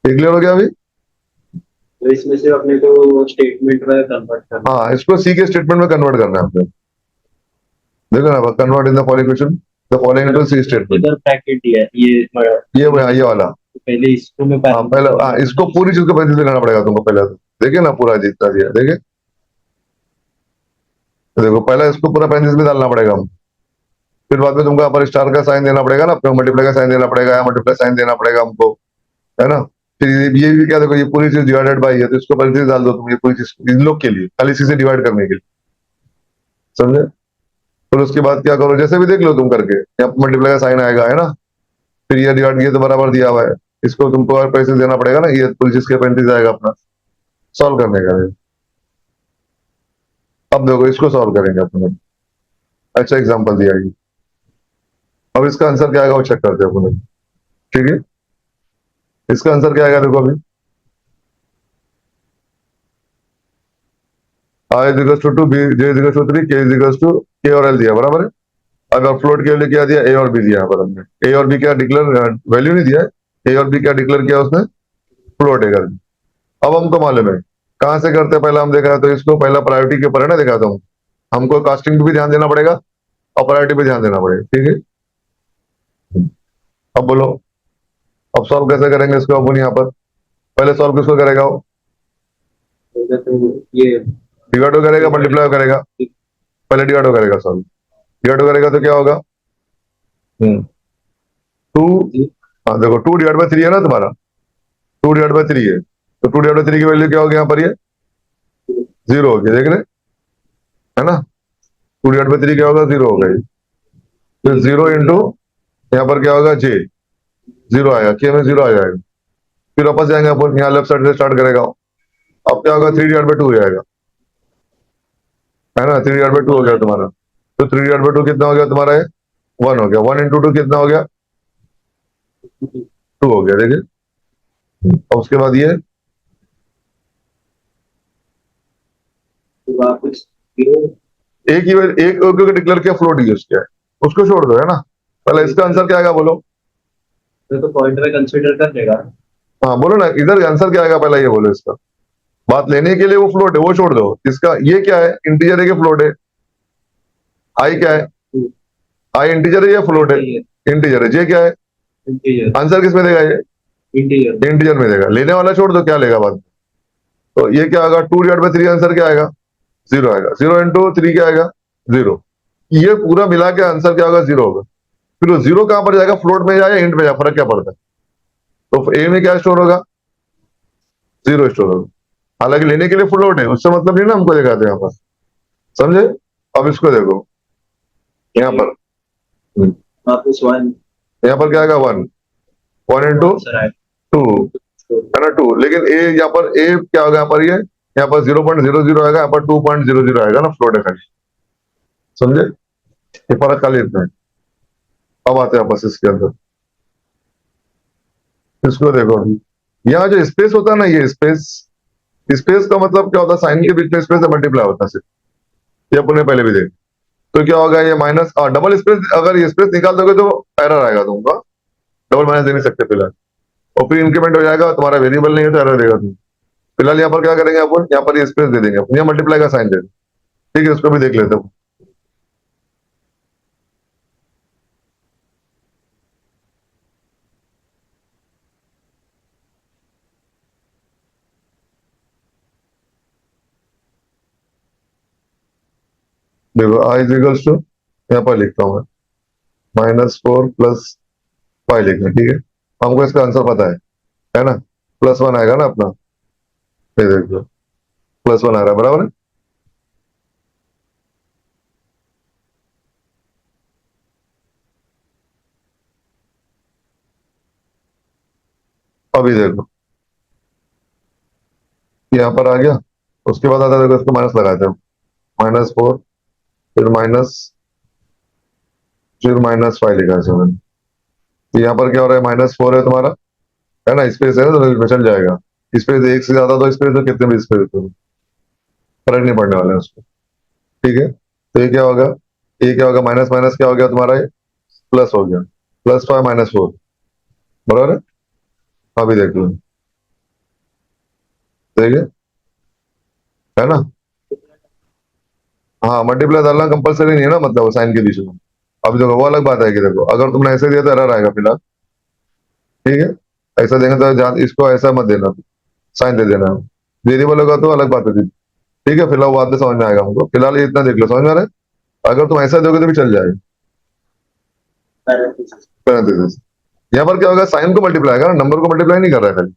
क्लियर हो गया अभी। तो इसमें से अपने को स्टेटमेंट में कन्वर्ट करना। हाँ इसको सी के स्टेटमेंट में कन्वर्ट करना है आपको, देखो ना, convert in the following question, the following into C statement. इधर ब्रैकेट दिया है ये ये वाला, पहले इसको में हाँ पहले, हाँ इसको पूरी चीज को पैरेंथेसिस लगाना पड़ेगा तुमको पहले तो, देखिए ना पूरा जितना दिया, देखिए देखो पहले इसको पूरा 35 में डालना पड़ेगा हम, फिर बाद में तुमको यहाँ पर स्टार का साइन देना पड़ेगा ना, फिर मल्टीप्लाई का साइन देना पड़ेगा, यहाँ मल्टीप्लाई साइन देना पड़ेगा हमको, है ना। फिर ये भी क्या, देखो ये पूरी चीज डिवाइडेड बाई है, तो इसको 35 डाल दो तुम, ये पूरी चीज इन लोग के लिए, खाली इसी से डिवाइड करने के लिए, समझे। फिर उसके बाद क्या करो, जैसे भी देख लो तुम करके, यहाँ मल्टीप्लाई का साइन आएगा, है ना। फिर ये डिवाइड किया तो बराबर दिया हुआ है, इसको तुमको और पैसे देना पड़ेगा ना, ये पूरी चीज के 35 आएगा अपना सॉल्व करने का है। अब देखो इसको सॉल्व करेंगे अपन, अच्छा एग्जाम्पल दिया है। अब इसका आंसर क्या आएगा वो चेक करते हैं अपन, ठीक है। इसका आंसर क्या आएगा देखो अभी, I is equals to 2, B J is equals to 3, K is equals to के और एल दिया, बराबर है। अब फ्लोट के लिए क्या दिया, ए और बी दिया यहाँ पर हमने, ए और बी क्या डिक्लेयर, वैल्यू नहीं दिया है, ए और बी क्या डिक्लेयर किया उसने, फ्लोट है करके। अब हमको मालूम है कहाँ से करते हैं, पहले हम देखा है, तो इसको पहला प्रायोरिटी के ऊपर है ना दिखाता हूँ, हमको कास्टिंग पे भी ध्यान देना पड़ेगा और प्रायोरिटी पे ध्यान देना पड़ेगा, ठीक है। अब बोलो, अब सॉल्व कैसे करेंगे इसको अपन, यहाँ पर पहले सॉल्व किसको करेगा वो, तो ये डिवाइड करेगा मल्टीप्लाई करेगा, पहले डिवाइड करेगा, सॉल्व डिवाइड करेगा तो क्या होगा, 2, हाँ देखो 2/3 है ना तुम्हारा, 2/3 है, तो 2/3 की वैल्यू क्या होगी यहाँ पर, ये 0 होगी, देख रहे है ना। 2/3 क्या होगा, 0 होगा ये, फिर 0 इंटू यहाँ पर क्या होगा, जे 0 आएगा, के में 0 आ जाएगा। फिर वापस जाएंगे अपन, यहाँ लेफ्ट साइड से स्टार्ट करेगा, अब क्या होगा, 3/2 हो जाएगा, है ना। 3/2 हो गया तुम्हारा, तो 3/2 कितना हो गया तुम्हारा, ये 1 हो गया, 1 इंटू 2 कितना हो गया, 2 हो गया, देखिए। अब उसके बाद ये वापस एक ही एक डिक्लेयर किया, फ्लोट यूज किया है, उसको छोड़ दो, है ना। पहले इसका आंसर क्या आएगा बोलो, तो पॉइंटर कंसीडर कर लेगा। हाँ बोलो ना, इधर आंसर क्या आएगा पहले ये बोलो, इसका बात लेने के लिए वो फ्लोट है वो छोड़ दो, इसका ये क्या है, इंटीजर है कि फ्लोट है, आई क्या है, आई इंटीजर है या फ्लोट है, इंटीजर है, जे क्या है, इंटीजर आंसर किस में देगा ये, इंटीजर इंटीजर में देगा, लेने वाला छोड़ दो क्या लेगा बाद में। तो ये क्या होगा, 2/3 आंसर क्या आएगा, 0 आएगा, 0 इंटू 3 क्या आएगा, 0, ये पूरा मिला के आंसर क्या होगा, 0 होगा। फिर वो 0 कहां पर जाएगा, फ्लोट में जाए या इंट में जाए, फर्क क्या पड़ता है। तो ए में क्या स्टोर होगा, 0 स्टोर होगा, हालांकि लेने के लिए फ्लोट है, उससे मतलब नहीं ना हमको दिखाते यहाँ पर, समझे। अब इसको देखो यहाँ पर, वापस 1 यहाँ पर क्या आएगा, 1, 1 इंटू आंसर आए 2, है ना 2, लेकिन ए यहाँ पर ए क्या होगा, यहाँ पर ये यहाँ पर 0.00 आएगा, यहाँ पर 2.00 आएगा ना, फ्लोट है खाली, समझे। ये फर्क खाली इतना है। अब आते हैं वापस इसके अंदर, इसको देखो, यहाँ जो स्पेस होता है ना, ये स्पेस, स्पेस का मतलब क्या होता है, साइन के बीच में स्पेस मल्टीप्लाई होता है सिर्फ, ये अपने पहले भी देख। तो क्या होगा, ये माइनस डबल स्पेस, अगर ये स्पेस निकाल दोगे तो एरर आएगा तुमका, डबल माइनस दे नहीं सकते फिलहाल, और फिर इंक्रीमेंट हो जाएगा, तुम्हारा वेरिएबल नहीं है तो एरर देगा तुम। फिलहाल यहाँ पर क्या करेंगे अपन, यहाँ पर ये स्पेस दे देंगे, यहाँ मल्टीप्लाई का साइन दे देंगे, ठीक है, उसको भी देख लेते हैं। देखो आई इज इक्वल्स टू, यहाँ पर लिखता हूँ मैं, -4 + 5 लिखना, ठीक है। हमको इसका आंसर पता है ना, +1 आएगा ना अपना, ये देखो +1 आ रहा है, बराबर है। अभी देखो यहाँ पर आ गया, उसके बाद आता है, देखो इसको माइनस लगाते हैं, -4, फिर माइनस, फिर -5 लिखा है इसमें। तो यहाँ पर क्या हो रहा है, -4 है तुम्हारा, है ना, स्पेस है ना, तो चल जाएगा, स्पेस एक से ज्यादा तो स्पेस, तो कितने भी स्पेस तो फर्क नहीं पड़ने वाला है उसको, ठीक है। तो ये क्या होगा, ये क्या होगा, माइनस माइनस क्या हो गया तुम्हारा, ये प्लस हो गया, +5 -4, बराबर है। अभी देख लो, देखिए, है ना। हाँ मल्टीप्लाई डालना कंपलसरी नहीं है ना, मतलब साइन के बीच में। अब देखो वो अलग बात है कि देखो अगर तुमने ऐसे दिया तो एरर आएगा फिलहाल, ठीक है। ऐसा देंगे तो इसको ऐसा मत देना, साइन दे देना, वेरिएबल होगा तो अलग बात होती। ठीक है, फिलहाल बाद में समझ में आएगा हमको, फिलहाल ये इतना देख लो, समझ में आ रहा है। अगर तुम ऐसा दोगे तो भी चल जाएगा। पैरेंथेसिस। parenthesis। यहाँ पर क्या होगा, साइन को मल्टीप्लाई करा, नंबर को मल्टीप्लाई नहीं कर रहा है खाली।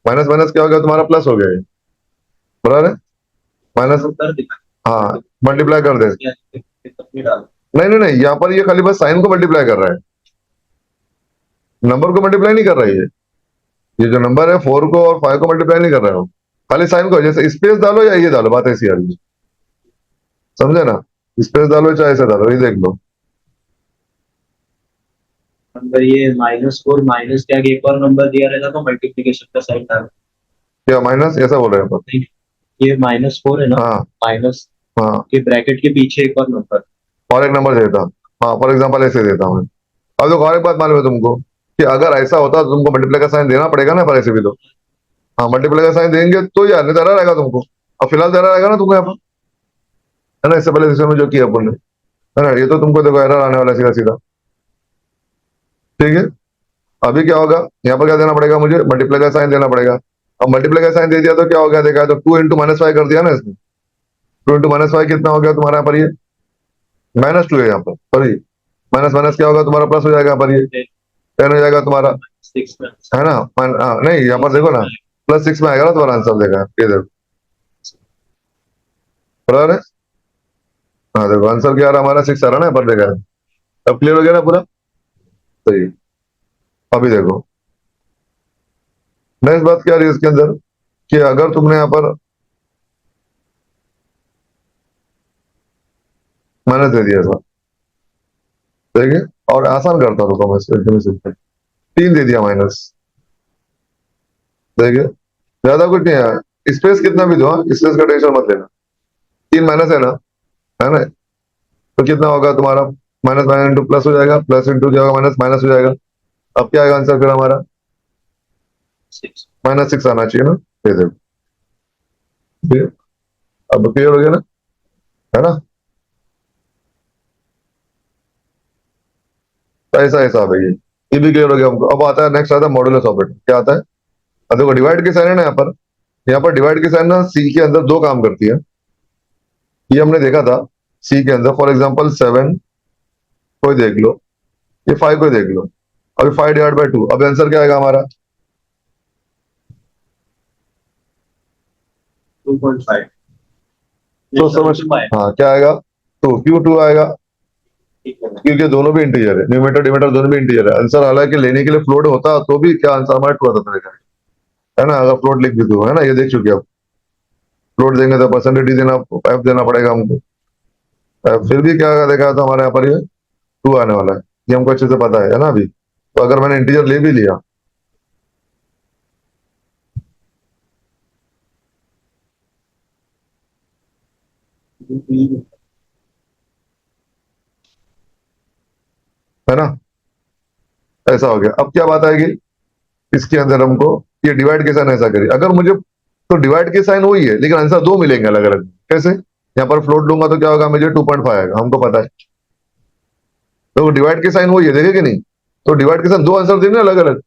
माइनस माइनस क्या होगा तुम्हारा, प्लस हो गया ये, बराबर है। माइनस, कर दिखा हाँ, मल्टीप्लाई कर दे। अपनी डाल। नहीं नहीं नहीं, यहाँ पर ये खाली बस साइन को मल्टीप्लाई कर रहा है, नंबर को मल्टीप्लाई नहीं कर रहा है ये जो नंबर है 4 को और 5 को मल्टीप्लाई नहीं कर रहा है वो, खाली साइन को, जैसे स्पेस डालो या ये डालो, बात ऐसी आ रही है, समझे ना। स्पेस डालो चाहे ऐसे डालो, ये देख लो। नंबर ये -4 माइनस क्या एक और नंबर दिया रहेगा तो मल्टीप्लिकेशन का साइन डाल। क्या माइनस ऐसा बोल रहे हैं पर। नहीं, ये -4 है ना, हाँ माइनस हाँ, के ब्रैकेट के पीछे एक और नंबर। और एक नंबर देता। हाँ, फॉर एग्जाम्पल ऐसे देता हूँ। अब देखो और एक बात मालूम है तुमको, कि अगर ऐसा होता तो तुमको मल्टीप्लाई का साइन देना पड़ेगा ना, पर ऐसे भी तो। हाँ, मल्टीप्लाई का साइन देंगे तो यार, नहीं तो error आएगा तुमको। अब फिलहाल एरर आएगा ना तुमको यहाँ पर, है ना, इससे पहले सिस्टम में जो किया अपन ने, है ना, ये तो तुमको देखो एरर आने वाला है सीधा सीधा। ठीक है, अभी क्या होगा, यहाँ पर क्या देना पड़ेगा मुझे, मल्टीप्लाई का साइन देना पड़ेगा। अब मल्टीप्लाई का साइन दे दिया तो क्या हो गया, देखा तो 2 इंटू -5 कर दिया ना इसने। 2 इंटू -5 कितना हो गया तुम्हारा यहाँ पर, ये -2 है यहाँ पर, सॉरी, माइनस माइनस क्या होगा तुम्हारा, प्लस हो जाएगा यहाँ पर, ये 10 हो जाएगा तुम्हारा, 6 में है ना। हाँ, नहीं यहाँ पर देखो ना, +6 में आएगा ना तुम्हारा आंसर, देखा ये देखो, बराबर है। हाँ देखो आंसर क्या आ रहा है हमारा, 6 आ रहा है ना, पर देखा है। अब क्लियर हो गया ना पूरा, सही। अभी देखो नेक्स्ट बात क्या आ रही है इसके अंदर, कि अगर तुमने यहाँ पर माइनस दे दिया था, ठीक है, और आसान करता हूँ मैं इसको एकदम सिंपल, 3 दे दिया माइनस, देखिए, ज्यादा कुछ नहीं है, स्पेस कितना भी दो, हाँ, स्पेस का टेंशन मत लेना। 3 माइनस है ना, तो कितना होगा तुम्हारा, माइनस माइनस इंटू प्लस हो जाएगा, प्लस इंटू क्या होगा, माइनस माइनस हो जाएगा। अब क्या आएगा आंसर फिर हमारा, 6। -6 आना चाहिए ना, ये देखो, ठीक है? अब क्लियर हो गया ना, है ना। तो ऐसा हिसाब है ये भी क्लियर हो गया हमको। अब आता है नेक्स्ट, आता है मॉडुलस ऑपरेटर। क्या आता है, अब देखो डिवाइड की साइन है ना यहाँ पर, डिवाइड की साइन ना सी के अंदर 2 काम करती है, ये हमने देखा था। सी के अंदर फॉर एग्जांपल 7 कोई देख लो, ये 5 कोई देख लो, अभी 5/2, अब आंसर क्या आएगा हमारा, 2.5। तो समझ, हाँ क्या आएगा, तो Q2 आएगा, ठीक है। क्योंकि दोनों भी इंटीजर है, न्यूमेटर डिमेटर दोनों भी इंटीजर है। आंसर हालांकि लेने के लिए फ्लोट होता तो भी क्या आंसर हमारा 2 आता था, है ना, अगर फ्लोट लिख भी दो, है ना, ये देख चुके आप। फ्लोट देंगे तो परसेंटेज देना, एफ देना पड़ेगा हमको। फिर भी क्या देखा था हमारे यहाँ पर, ये 2 आने वाला है, ये हमको अच्छे से पता है ना अभी। तो अगर मैंने इंटीजर ले भी लिया, है ना, ऐसा हो गया। अब क्या बात आएगी इसके अंदर हमको, ये डिवाइड के साइन ऐसा करिए अगर मुझे, तो डिवाइड के साइन वही है लेकिन आंसर 2 मिलेंगे अलग अलग। कैसे, यहाँ पर फ्लोट लूंगा तो क्या होगा, मुझे 2.5 आएगा, हमको पता है। तो डिवाइड के साइन वही है, देखे कि नहीं। तो डिवाइड के साइन 2 आंसर देंगे अलग अलग,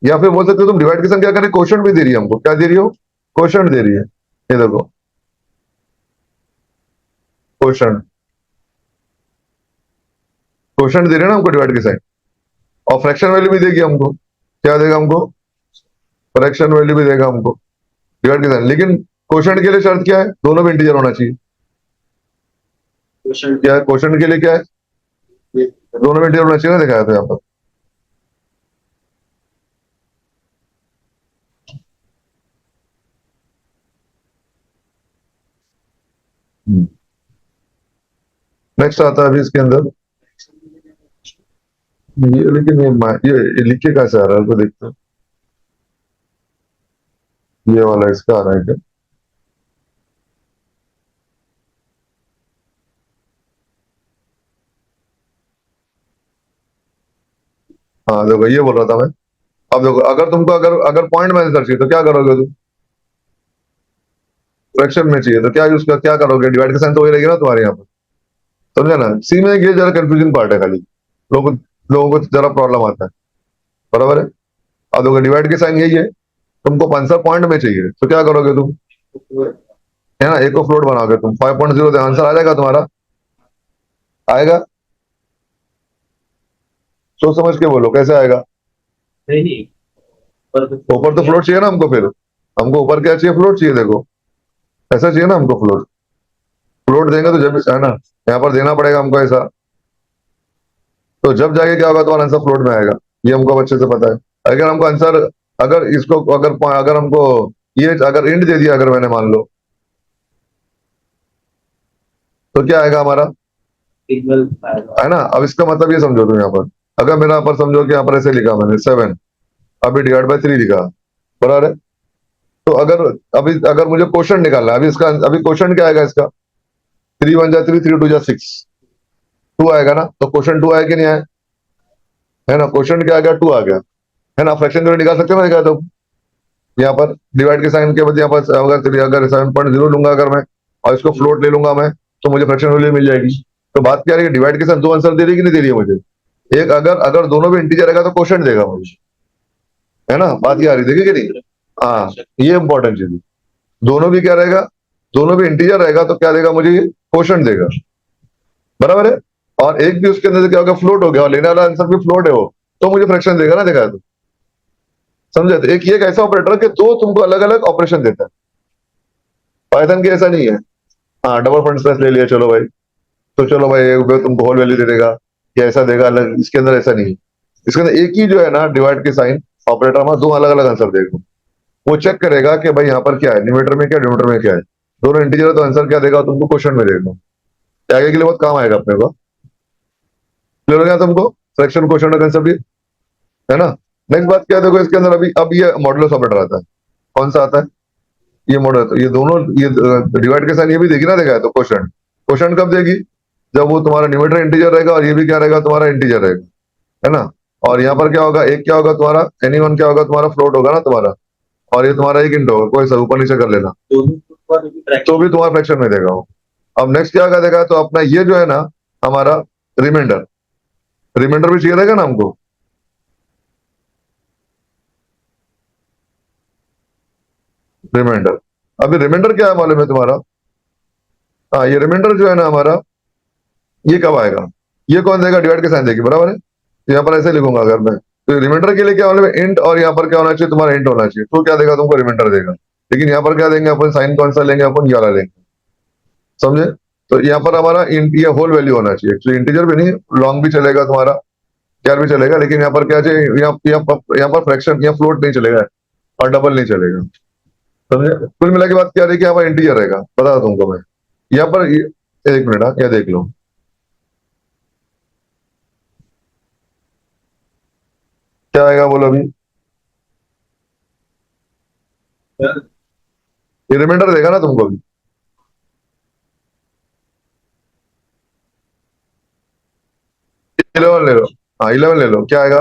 या फिर बोल सकते हो तुम डिवाइड के साइन क्या करें, क्वेश्चन भी दे रही है हमको, क्या दे रही हो, क्वेश्चन दे रही है। ये देखो क्वेश्चन, क्वेश्चन दे रहे हैं ना हमको डिवाइड के साइन, और फ्रैक्शन वैल्यू भी देगी हमको, क्या देगा हमको, फ्रैक्शन वैल्यू भी देगा हमको डिवाइड के साइन। लेकिन क्वेश्चन के लिए शर्त क्या है, दोनों भी इंटीजर होना चाहिए। क्वेश्चन क्या है क्वेश्चन के लिए, क्या है, दोनों में इंटीजर होना चाहिए ना, दिखाया था यहाँ पर। नेक्स्ट आता है अभी इसके अंदर, ये लेकिन ये लिख के कैसे आ रहा है, तो देखते हैं। ये वाला इसका आ रहा है क्या, हाँ देखो ये बोल रहा था मैं। अब देखो अगर तुमको अगर अगर पॉइंट में आंसर चाहिए तो क्या करोगे तुम, फ्रैक्शन में चाहिए तो क्या यूज कर, क्या करोगे, डिवाइड का साइन तो वही रहेगा ना तुम्हारे यहाँ पर, समझे ना। सी में ये जरा कंफ्यूजन पार्ट है खाली, लोगों लोगों को जरा प्रॉब्लम आता है, बराबर है। अब देखो डिवाइड के साइन यही है, तुमको आंसर पॉइंट में चाहिए तो क्या करोगे तुम, है ना, एक को फ्लोट बनाओगे तुम 5.0 दे, आंसर आ जाएगा तुम्हारा, आएगा? सोच समझ के बोलो कैसे आएगा। नहीं नहीं, पर तो ऊपर तो फ्लोट चाहिए ना हमको, फिर हमको ऊपर क्या चाहिए, फ्लोट चाहिए, देखो ऐसा चाहिए ना हमको फ्लोट। फ्लोट देंगे तो जब है ना, यहाँ पर देना पड़ेगा हमको ऐसा, तो जब जाके क्या होगा तुम्हारा आंसर फ्लोट में आएगा, ये हमको अच्छे से पता है। अगर हमको आंसर, अगर इसको अगर अगर हमको ये अगर इंट दे दिया अगर मैंने मान लो, तो क्या आएगा हमारा, सिग्नल आएगा। है ना। अब इसका मतलब ये समझो तुम, यहाँ पर अगर मेरा यहाँ पर समझो कि यहाँ पर ऐसे लिखा मैंने 7, अभी डिवाइड बाय 3 लिखा, बराबर है। तो अगर अभी अगर मुझे क्वेश्चन निकालना है, अभी इसका अभी क्वेश्चन क्या आएगा इसका, 3 1 जा 3, 3 2 जा 6, 2 आएगा ना, तो क्वेश्चन 2 आया कि नहीं आया, है ना, क्वेश्चन क्या आ गया, 2 आ गया, है ना। फ्रैक्शन करके निकाल सकते हो ना, निकाल दो। यहाँ पर डिवाइड के साइन के बाद यहाँ पर अगर 7.0 लूंगा अगर मैं, और इसको फ्लोट ले लूंगा मैं, तो मुझे फ्रैक्शन वैल्यू मिल जाएगी। तो बात क्या है, डिवाइड के साथ दो आंसर दे रही है कि नहीं दे रही है मुझे, एक अगर अगर दोनों भी इंटीजर रहेगा तो क्वेश्चन देगा मुझे, है ना, बात ये आ रही देखिए कि नहीं। हाँ, ये इंपॉर्टेंट चीज है। दोनों भी क्या रहेगा, दोनों भी इंटीजर रहेगा तो क्या देगा मुझे, ये क्वेश्चन देगा, बराबर है। और एक भी उसके अंदर से क्या होगा, फ्लोट हो गया, और लेने वाला आंसर भी फ्लोट है वो, तो मुझे फ्रैक्शन देगा ना, देखा तो समझे। तो एक ये एक ऐसा ऑपरेटर कि दो तुमको अलग अलग ऑपरेशन देता है, पाइथन के ऐसा नहीं है। हाँ, डबल फ्रंट स्लैश ले लिया, चलो भाई, तो चलो भाई एक पे तुमको होल वैल्यू दे देगा, या ऐसा देगा अलग, इसके अंदर ऐसा नहीं है। इसके अंदर एक ही जो है ना डिवाइड के साइन ऑपरेटर में दो अलग अलग आंसर देगा। वो चेक करेगा कि भाई यहाँ पर क्या है, न्यूमरेटर में क्या डिनोमिनेटर में क्या है, दोनों इंटीजर है तो आंसर क्या देगा तुमको, क्वेश्चन में देगा। तो आगे के लिए बहुत काम आएगा अपने को। क्लियर हो गया तुमको, फ्रैक्शन क्वेश्चन का कंसेप्ट ये, है ना। नेक्स्ट बात क्या है, देखो इसके अंदर अभी अब ये मॉडुलस ऑपरेटर आता है, कौन सा आता है, ये मॉडल, तो ये दोनों, ये डिवाइड के साइन ये भी देगी ना, देखा है तो क्वेश्चन, क्वेश्चन कब देगी, जब वो तुम्हारा न्यूमरेटर इंटीजर रहेगा और ये भी क्या रहेगा तुम्हारा इंटीजर रहेगा, है ना। और यहाँ पर क्या होगा, एक क्या होगा तुम्हारा एनी वन, क्या होगा तुम्हारा फ्लोट होगा ना तुम्हारा, और ये तुम्हारा एक इंट होगा, कोई सा ऊपर नीचे कर लेना, तो भी तुम्हारा फ्रैक्शन में देगा वो। अब नेक्स्ट क्या देगा, तो अपना ये जो है ना हमारा रिमाइंडर, रिमाइंडर भी चाहिए रहेगा ना हमको, रिमाइंडर। अभी रिमाइंडर क्या है मालूम है तुम्हारा, हाँ, ये रिमाइंडर जो है ना हमारा, ये कब आएगा, ये कौन देगा, डिवाइड के साइन देगी, बराबर है। तो यहाँ पर ऐसे लिखूंगा अगर मैं, तो रिमाइंडर के लिए क्या मालूम है, इंट, और यहाँ पर क्या होना चाहिए तुम्हारा, इंट होना चाहिए, तो क्या देगा तुमको, रिमाइंडर देगा। लेकिन यहाँ पर क्या देंगे अपन, साइन कौन सा लेंगे अपन, ये वाला लेंगे, समझे। तो यहाँ पर हमारा इंट, ये होल वैल्यू होना चाहिए, एक्चुअली इंटीजर भी नहीं, लॉन्ग भी चलेगा तुम्हारा, क्या भी चलेगा, लेकिन यहाँ पर क्या चाहिए, यहाँ पर फ्रैक्शन या फ्लोट नहीं चलेगा, और डबल नहीं चलेगा, समझे। कुल मिला के बात क्या रही कि यहाँ पर इंटीजर रहेगा, बता तुमको मैं। यहाँ पर एक मिनट, हाँ, क्या देख लो, क्या आएगा बोलो अभी, ये रिमाइंडर देगा ना तुमको अभी, 11 ले लो, हाँ 11 ले लो, क्या आएगा,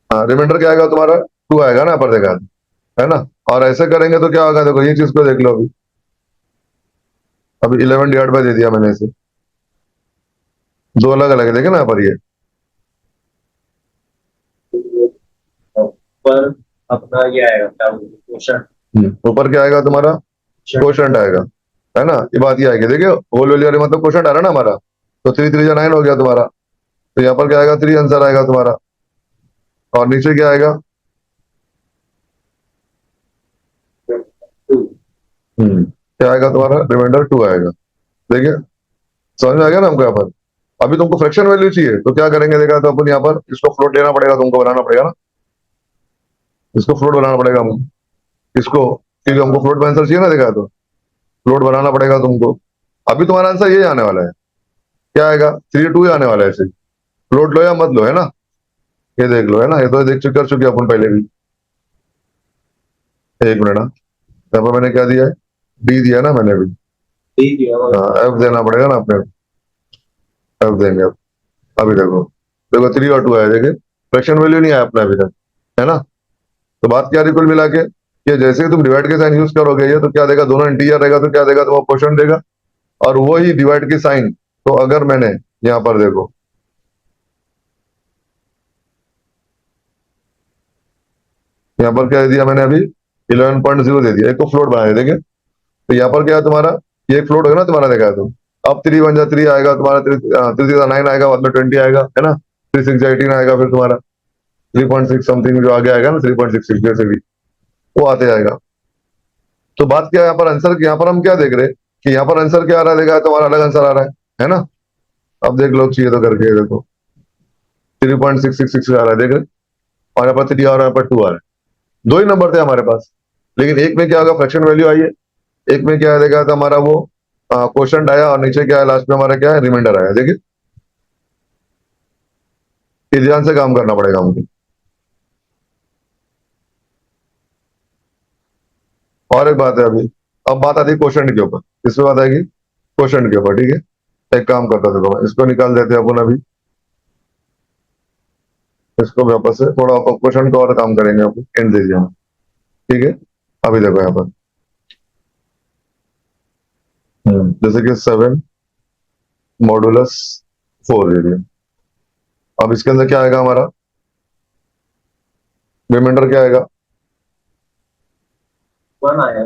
हाँ रिमाइंडर क्या आएगा तुम्हारा, 2 आएगा ना, पर देखा, है ना। और ऐसे करेंगे तो क्या होगा, देखो ये चीज को देख लो अभी, अभी 11 डिवाइड बाय दे दिया मैंने इसे, दो अलग अलग है, देखे ना यहाँ पर ये, पर अपना ये आएगा क्या बोलते हैं, क्वेश्चन। ऊपर क्या आएगा तुम्हारा, क्वेश्चन आएगा, है ना। ये बात ये आएगी, देखिए होल वैल्यू वाले मतलब क्वेश्चन आ रहा है ना हमारा, तो 3 3 जा 9 हो गया तुम्हारा, तो यहाँ पर क्या आएगा, 3 आंसर आएगा तुम्हारा, और नीचे क्या आएगा, क्या आएगा तुम्हारा, रिमाइंडर 2 आएगा, देखिए समझ में आ गया ना हमको यहाँ पर। अभी तुमको फ्रैक्शन वैल्यू चाहिए तो क्या करेंगे, देखा तो अपन यहाँ पर इसको फ्लोट लेना पड़ेगा, तुमको बनाना पड़ेगा ना, इसको फ्लोट बनाना पड़ेगा हमको, इसको, क्योंकि हमको फ्लोट में आंसर चाहिए ना, देखा तो फ्लोट बनाना पड़ेगा तुमको। अभी तुम्हारा आंसर ये आने वाला है, क्या आएगा, 3 2 आने वाला है, ऐसे फ्लोट लो या मत लो, है ना। ये देख लो, है ना, ये तो देख चुके कर चुके अपन पहले भी। एक मिनट, हाँ, यहाँ पर मैंने क्या दिया है, डी दिया ना मैंने भी, ठीक है। हाँ एफ देना पड़ेगा ना अपने, एफ देंगे अब। अभी देखो, देखो 3 और 2 आया, देखिए फ्रैक्शन वैल्यू नहीं आया अपना अभी तक, है ना। तो बात क्या रही कुल मिला के, कि जैसे ही तुम डिवाइड के साइन यूज करोगे ये, तो क्या देगा, दोनों इंटीजर रहेगा तो क्या देगा, तुम्हें क्वेश्चन देगा। और वही डिवाइड के साइन, तो अगर मैंने यहाँ पर देखो, यहाँ पर क्या दिया मैंने अभी, 11.0 दे दिया, एक को फ्लोट बना दिया। देखिए तो यहाँ पर क्या है तुम्हारा, ये एक फ्लोट होगा ना तुम्हारा, देखा है तो अब 3 1 जा 3 आएगा तुम्हारा, 3 9 आएगा, बाद में 20 आएगा, है ना, 3 6 जा 18 आएगा, फिर तुम्हारा 3.6 समथिंग जो आगे आएगा ना, 3.66 जैसे भी वो आते जाएगा। तो बात क्या है यहाँ पर, आंसर यहाँ पर हम क्या देख रहे हैं कि यहाँ पर आंसर क्या आ रहा है, देखा तुम्हारा अलग आंसर आ रहा है ना। अब देख लो, चाहिए तो करके देखो, 3.666 आ रहा है, देख रहे, और यहाँ पर 3 आ रहा है, यहाँ पर 2 आ रहा है। दो ही नंबर थे हमारे पास, लेकिन एक में क्या होगा, फ्रैक्शन वैल्यू आई है, एक में क्या है देखा था हमारा वो क्वेश्चन आया, और नीचे क्या है लास्ट में हमारा, क्या है, रिमाइंडर आया। देखिए ये ध्यान से काम करना पड़ेगा हमको। और एक बात है अभी, अब बात आती है क्वेश्चन के ऊपर, इसमें बात आएगी क्वेश्चन के ऊपर, ठीक है। एक काम करता देखो, इसको निकाल देते हैं अपन अभी, इसको वापस से थोड़ा क्वेश्चन का और काम करेंगे, अपन एंड दे दिया, ठीक है। अभी देखो यहाँ पर, जैसे कि 7 मॉडुलस 4 दे दिया। अब इसके अंदर क्या आएगा हमारा, रिमाइंडर क्या आएगा, 1 आया,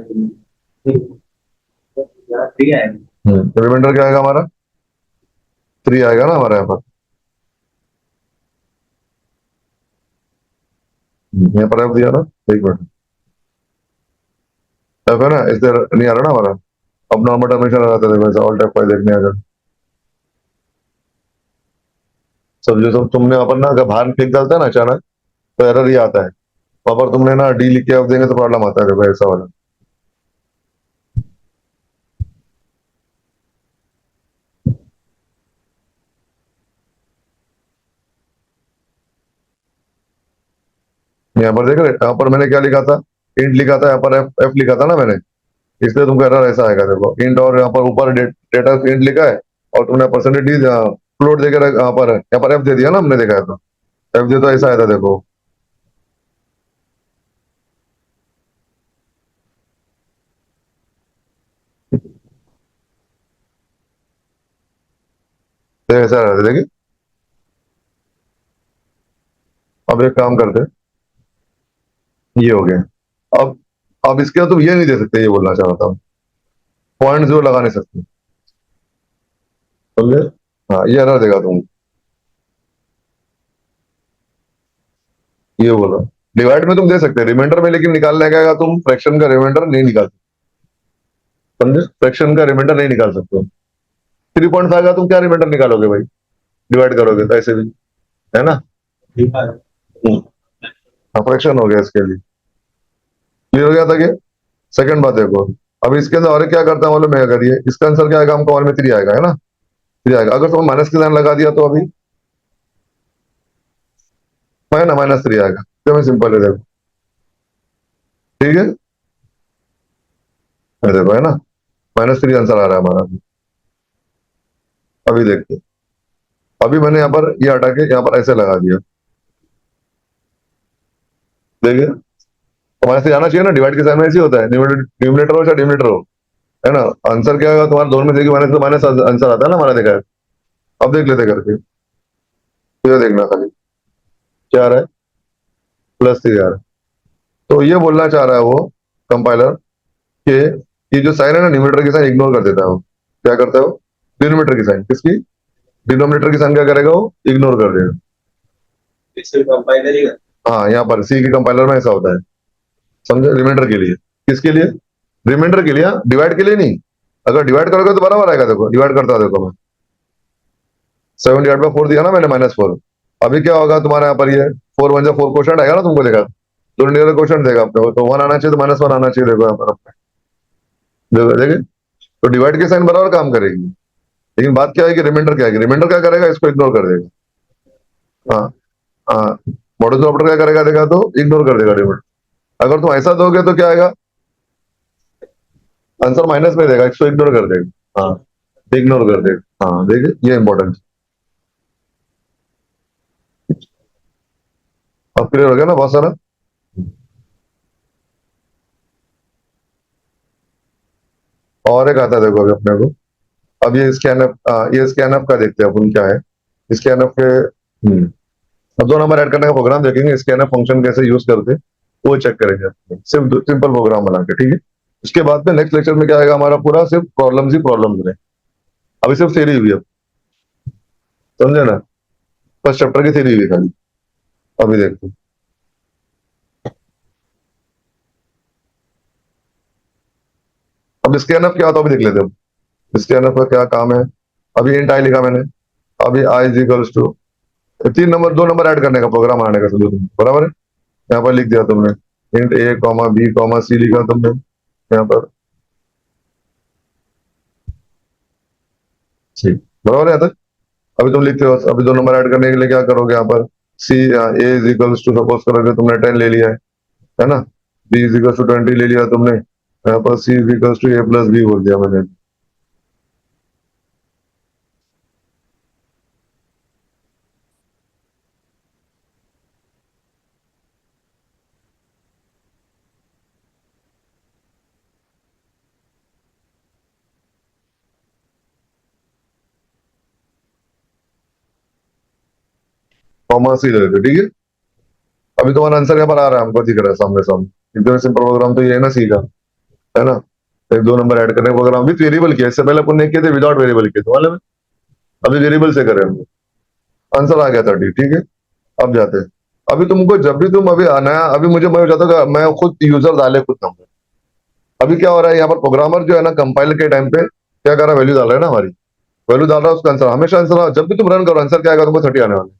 3 आया। रिमाइंडर क्या आएगा हमारा, 3 आएगा ना हमारा यहाँ पर। यहाँ पर F दिया ना, एक मिनट, F है ना, इससे नहीं आ रहा ना हमारा। अब नॉर्मल टर्मिनेशन आ जाता है, देखो ऑल टाइप फाइल देखने अगर सब जो सब तुमने अपन ना अगर बाहर क्लिक डालता है ना अचानक, तो एरर ही आता है। वहां पर तुमने ना डी लिख के F देंगे तो प्रॉब्लम आता है, देखो ऐसा वाला। यहाँ पर देख रहे, यहाँ पर मैंने क्या लिखा था, इंट लिखा था, यहाँ पर एफ लिखा था ना मैंने, इसलिए तुमको एरर ऐसा आएगा। देखो इंट, और यहाँ पर ऊपर डेटा इंट लिखा है, और तुमने परसेंटेज फ्लोट देकर यहाँ पर एफ दे दिया ना, हमने देखा है तो एफ दे, तो ऐसा आया था देखो। तो ऐसा आया था, देखिए। अब एक काम करते हैं, ये हो गया। अब इसके बाद तुम ये नहीं दे सकते, ये बोलना चाह रहा था, पॉइंट जो लगा नहीं सकते, समझे। हाँ ये एरर देगा तुम, ये बोलो। डिवाइड में तुम दे सकते हैं, रिमाइंडर में लेकिन निकालने का आएगा, तुम फ्रैक्शन का रिमाइंडर नहीं निकाल सकते, समझे, फ्रैक्शन का रिमाइंडर नहीं निकाल सकते हो। 3 पॉइंट आएगा, तुम क्या रिमाइंडर निकालोगे भाई, डिवाइड करोगे तो ऐसे भी, है ना। फ्रैक्शन हो गया इसके लिए, क्लियर हो गया था कि। सेकंड बात देखो, अब इसके अंदर और क्या करता है मालूम है, अगर ये इसका आंसर क्या आएगा हमको, और में 3 आएगा, है ना, 3 आएगा। अगर तुम माइनस के साइन लगा दिया तो अभी है ना, -3 आएगा, तो सिंपल है, देखो, ठीक है। ये देखो, है ना, -3 आंसर आ रहा है हमारा। अभी देखते हैं। अभी मैंने यहाँ पर ये हटा के यहाँ पर ऐसे लगा दिया, देखिए हमारे से आना चाहिए ना, डिवाइड के साइन में ऐसे ही होता है, न्यूमिनेटर हो चाहे डिनोमिनेटर हो, है ना। आंसर क्या होगा तुम्हारा, दोनों में देखिए माइनस, तो माइनस आंसर आता है ना हमारा, देखा है। अब देख लेते करके, ये देखना खाली क्या आ रहा है, +3 आ रहा है। तो ये बोलना चाह रहा है वो कंपाइलर कि ये जो साइन है ना, न्यूमिनेटर की साइन इग्नोर कर देता है वो, क्या करता है वो, डिनोमिनेटर की साइन, किसकी, डिनोमिनेटर की साइन क्या करेगा वो, इग्नोर कर देगा। इससे कंपाइलर ही हाँ यहाँ पर सी की कंपाइलर में ऐसा होता है, समझे, रिमाइंडर के लिए, किसके लिए, रिमाइंडर के लिए, डिवाइड के लिए नहीं। अगर डिवाइड करोगे तो बराबर आएगा, देखो डिवाइड करता है, देखो मैं 7/4 दिया ना मैंने, -4। अभी क्या होगा तुम्हारा यहाँ पर, ये 4 1 4 क्वेश्चन आएगा ना तुमको, देखा दो नियर क्वेश्चन देगा अपने को, तो 1 आना चाहिए, तो -1 आना चाहिए, देखो यहाँ पर अपने, देखो देखिए। तो डिवाइड के साइन बराबर काम करेगी, लेकिन बात क्या है कि रिमाइंडर क्या है, रिमाइंडर क्या करेगा, इसको इग्नोर कर देगा। हाँ हाँ, मॉडल ऑपरेटर क्या करेगा, देखा तो इग्नोर कर देगा रिमाइंडर। अगर तुम ऐसा दोगे तो क्या आएगा, आंसर माइनस में देगा, इसको इग्नोर कर देगा। हाँ इग्नोर कर देगा, हाँ देखिए ये इंपॉर्टेंट। अब क्लियर हो गया ना बहुत सारा। और एक आता है देखो अभी अपने को, अब ये स्कैनअप, ये स्कैनअप का देखते हैं अपन क्या है, स्कैनअप के अब 2 नंबर ऐड करने का प्रोग्राम देखेंगे, स्कैनअप फंक्शन कैसे यूज करते, वो चेक करेंगे सिर्फ सिंपल प्रोग्राम बना के, ठीक है। उसके बाद में नेक्स्ट लेक्चर में क्या आएगा हमारा, पूरा सिर्फ प्रॉब्लम्स ही प्रॉब्लम्स में। अभी सिर्फ थ्योरी हुई अब, समझे ना, फर्स्ट चैप्टर की थ्योरी हुई खाली। अभी देखते हैं। अब स्कैनअप क्या होता है अभी देख लेते हैं। स्कैनअप का क्या काम है, अभी इंट आई लिखा मैंने। अभी I is equals to 3 number 2 number add करने का प्रोग्राम आने का सोल्यूशन, बराबर है। यहाँ पर लिख दिया तुमने इंट ए कॉमा बी कॉमा सी लिखा तुमने यहाँ पर, ठीक, बराबर है यहाँ तक। अभी तुम लिखते हो, अभी 2 नंबर ऐड करने के लिए क्या करोगे यहाँ पर, सी ए इज इक्वल्स टू, सपोज करोगे तुमने 10 ले लिया है ना। बी इज इक्वल्स टू 20 ले लिया तुमने, यहाँ पर C is equals to A plus B बोल दिया मैंने। कॉमा सी ले लेते, ठीक है। अभी तुम्हारा आंसर यहाँ पर आ रहा है, हमको दिख रहा है सामने सामने। एकदम सिंपल प्रोग्राम तो ये है ना, सी का, है ना। एक 2 नंबर ऐड करने का प्रोग्राम विथ वेरिएबल किया, इससे पहले अपन ने किए थे विदाउट वेरिएबल किए थे मालूम है। अभी वेरिएबल से करें हम, आंसर आ गया 30, ठीक है। अब जाते हैं। अभी तुमको जब भी तुम अभी आना है, अभी मुझे मैं चाहता हूँ कि मैं खुद यूजर डाले खुद नंबर। अभी क्या हो रहा है यहाँ पर, प्रोग्रामर जो है ना कंपाइल के टाइम पे क्या कर रहा है, वैल्यू डाल रहा है ना हमारी, वैल्यू डाल रहा है, उसका आंसर हमेशा आंसर, जब भी तुम रन करो आंसर क्या आएगा, तुमको 30 आने वाला है।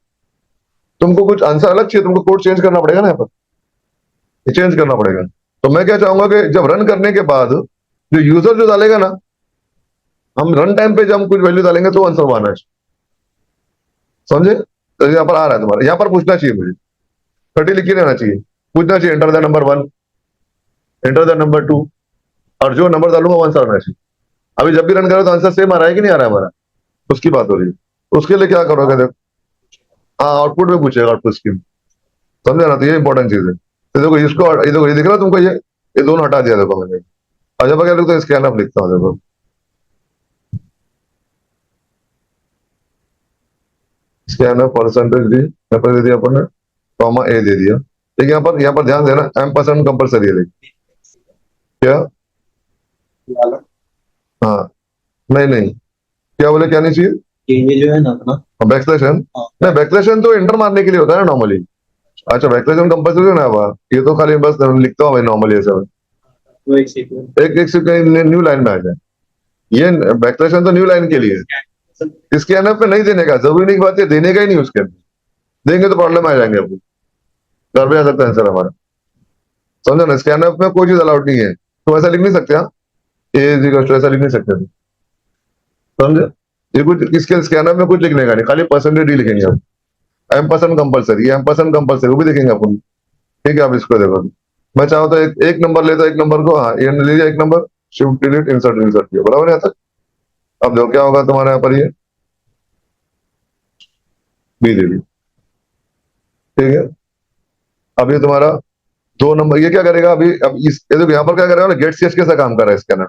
तुमको कुछ आंसर अलग चाहिए, तुमको कोड चेंज करना पड़ेगा ना यहाँ पर, ये चेंज करना पड़ेगा। तो मैं क्या चाहूंगा कि जब रन करने के बाद जो यूजर जो डालेगा ना, हम रन टाइम पे जब हम कुछ वैल्यू डालेंगे तो आंसर वो आना है, समझे। तो यहाँ पर आ रहा है तुम्हारा, यहाँ पर पूछना चाहिए मुझे, 30 लिख के रहना चाहिए, पूछना चाहिए enter the number 1, enter the number 2, और जो नंबर डालूंगा वो आंसर आना चाहिए। अभी जब भी रन करो तो आंसर सेम आ रहा है कि नहीं आ रहा है हमारा, उसकी बात हो रही है। उसके लिए क्या करोगे, देखो, हाँ आउटपुट में पूछेगा, आउटपुट स्कीम, समझे ना। तो ये इंपॉर्टेंट चीज है। तो देखो इसको, ये देखो ये दिख रहा है तुमको, ये दोनों हटा दिया देखो मैंने। अच्छा बगैर लिखता हूँ, स्कैन अप लिखता हूँ देखो, स्कैन अप परसेंटेज डी यहाँ पर दे दिया अपन ने, कॉमा ए दे दिया। ठीक है, यहाँ पर ध्यान देना, M% कंपलसरी है, देखिए क्या। हाँ, नहीं नहीं, क्या बोले, क्या नहीं चाहिए, ये जो है ना अपना, बैकस्लैशन। हाँ, नहीं, बैकस्लैशन तो इंटर मारने के लिए होता है ना नॉर्मली। अच्छा, बैकस्लैशन कंपलसरी ना हुआ, ये तो खाली बस लिखता हूँ मैं नॉर्मली ऐसे। वो एक सीक्वेंस एक एक सेकंड न्यू लाइन में आ जाए, ये बैकस्लैशन तो न्यू लाइन के लिए है। इसके एनएफ पे नहीं देने का, जरूरी नहीं की बात है, देने का ही नहीं उसके अंदर। देंगे तो प्रॉब्लम आ जाएंगे आपको, घर पे आ सकता है आंसर हमारा, समझो ना। इसके एनएफ में कोई चीज अलाउड नहीं है, तो ऐसा लिख नहीं सकते, हाँ ए इज इक्वल टू, ऐसा लिख नहीं सकते तुम, समझे। ये कुछ इसके स्कैनर में कुछ लिखने का नहीं, खाली परसेंटेज डी लिखेंगे हम। M% कंपलसरी, ये M% कंपलसरी वो भी देखेंगे अपन, ठीक है। अब इसको देखो, मैं चाहूँ तो एक नंबर लेता, एक नंबर को, हाँ ये ले लिया एक number, shift delete insert insert किया, बराबर है यहाँ तक। अब देखो क्या होगा तुम्हारे यहाँ पर, ये बी दे दी, ठीक है। अब ये तुम्हारा 2 नंबर, ये क्या करेगा अभी, अब इस ये देखो यहाँ पर क्या करेगा ना, गेट सीएच कैसा काम कर रहा है स्कैनर,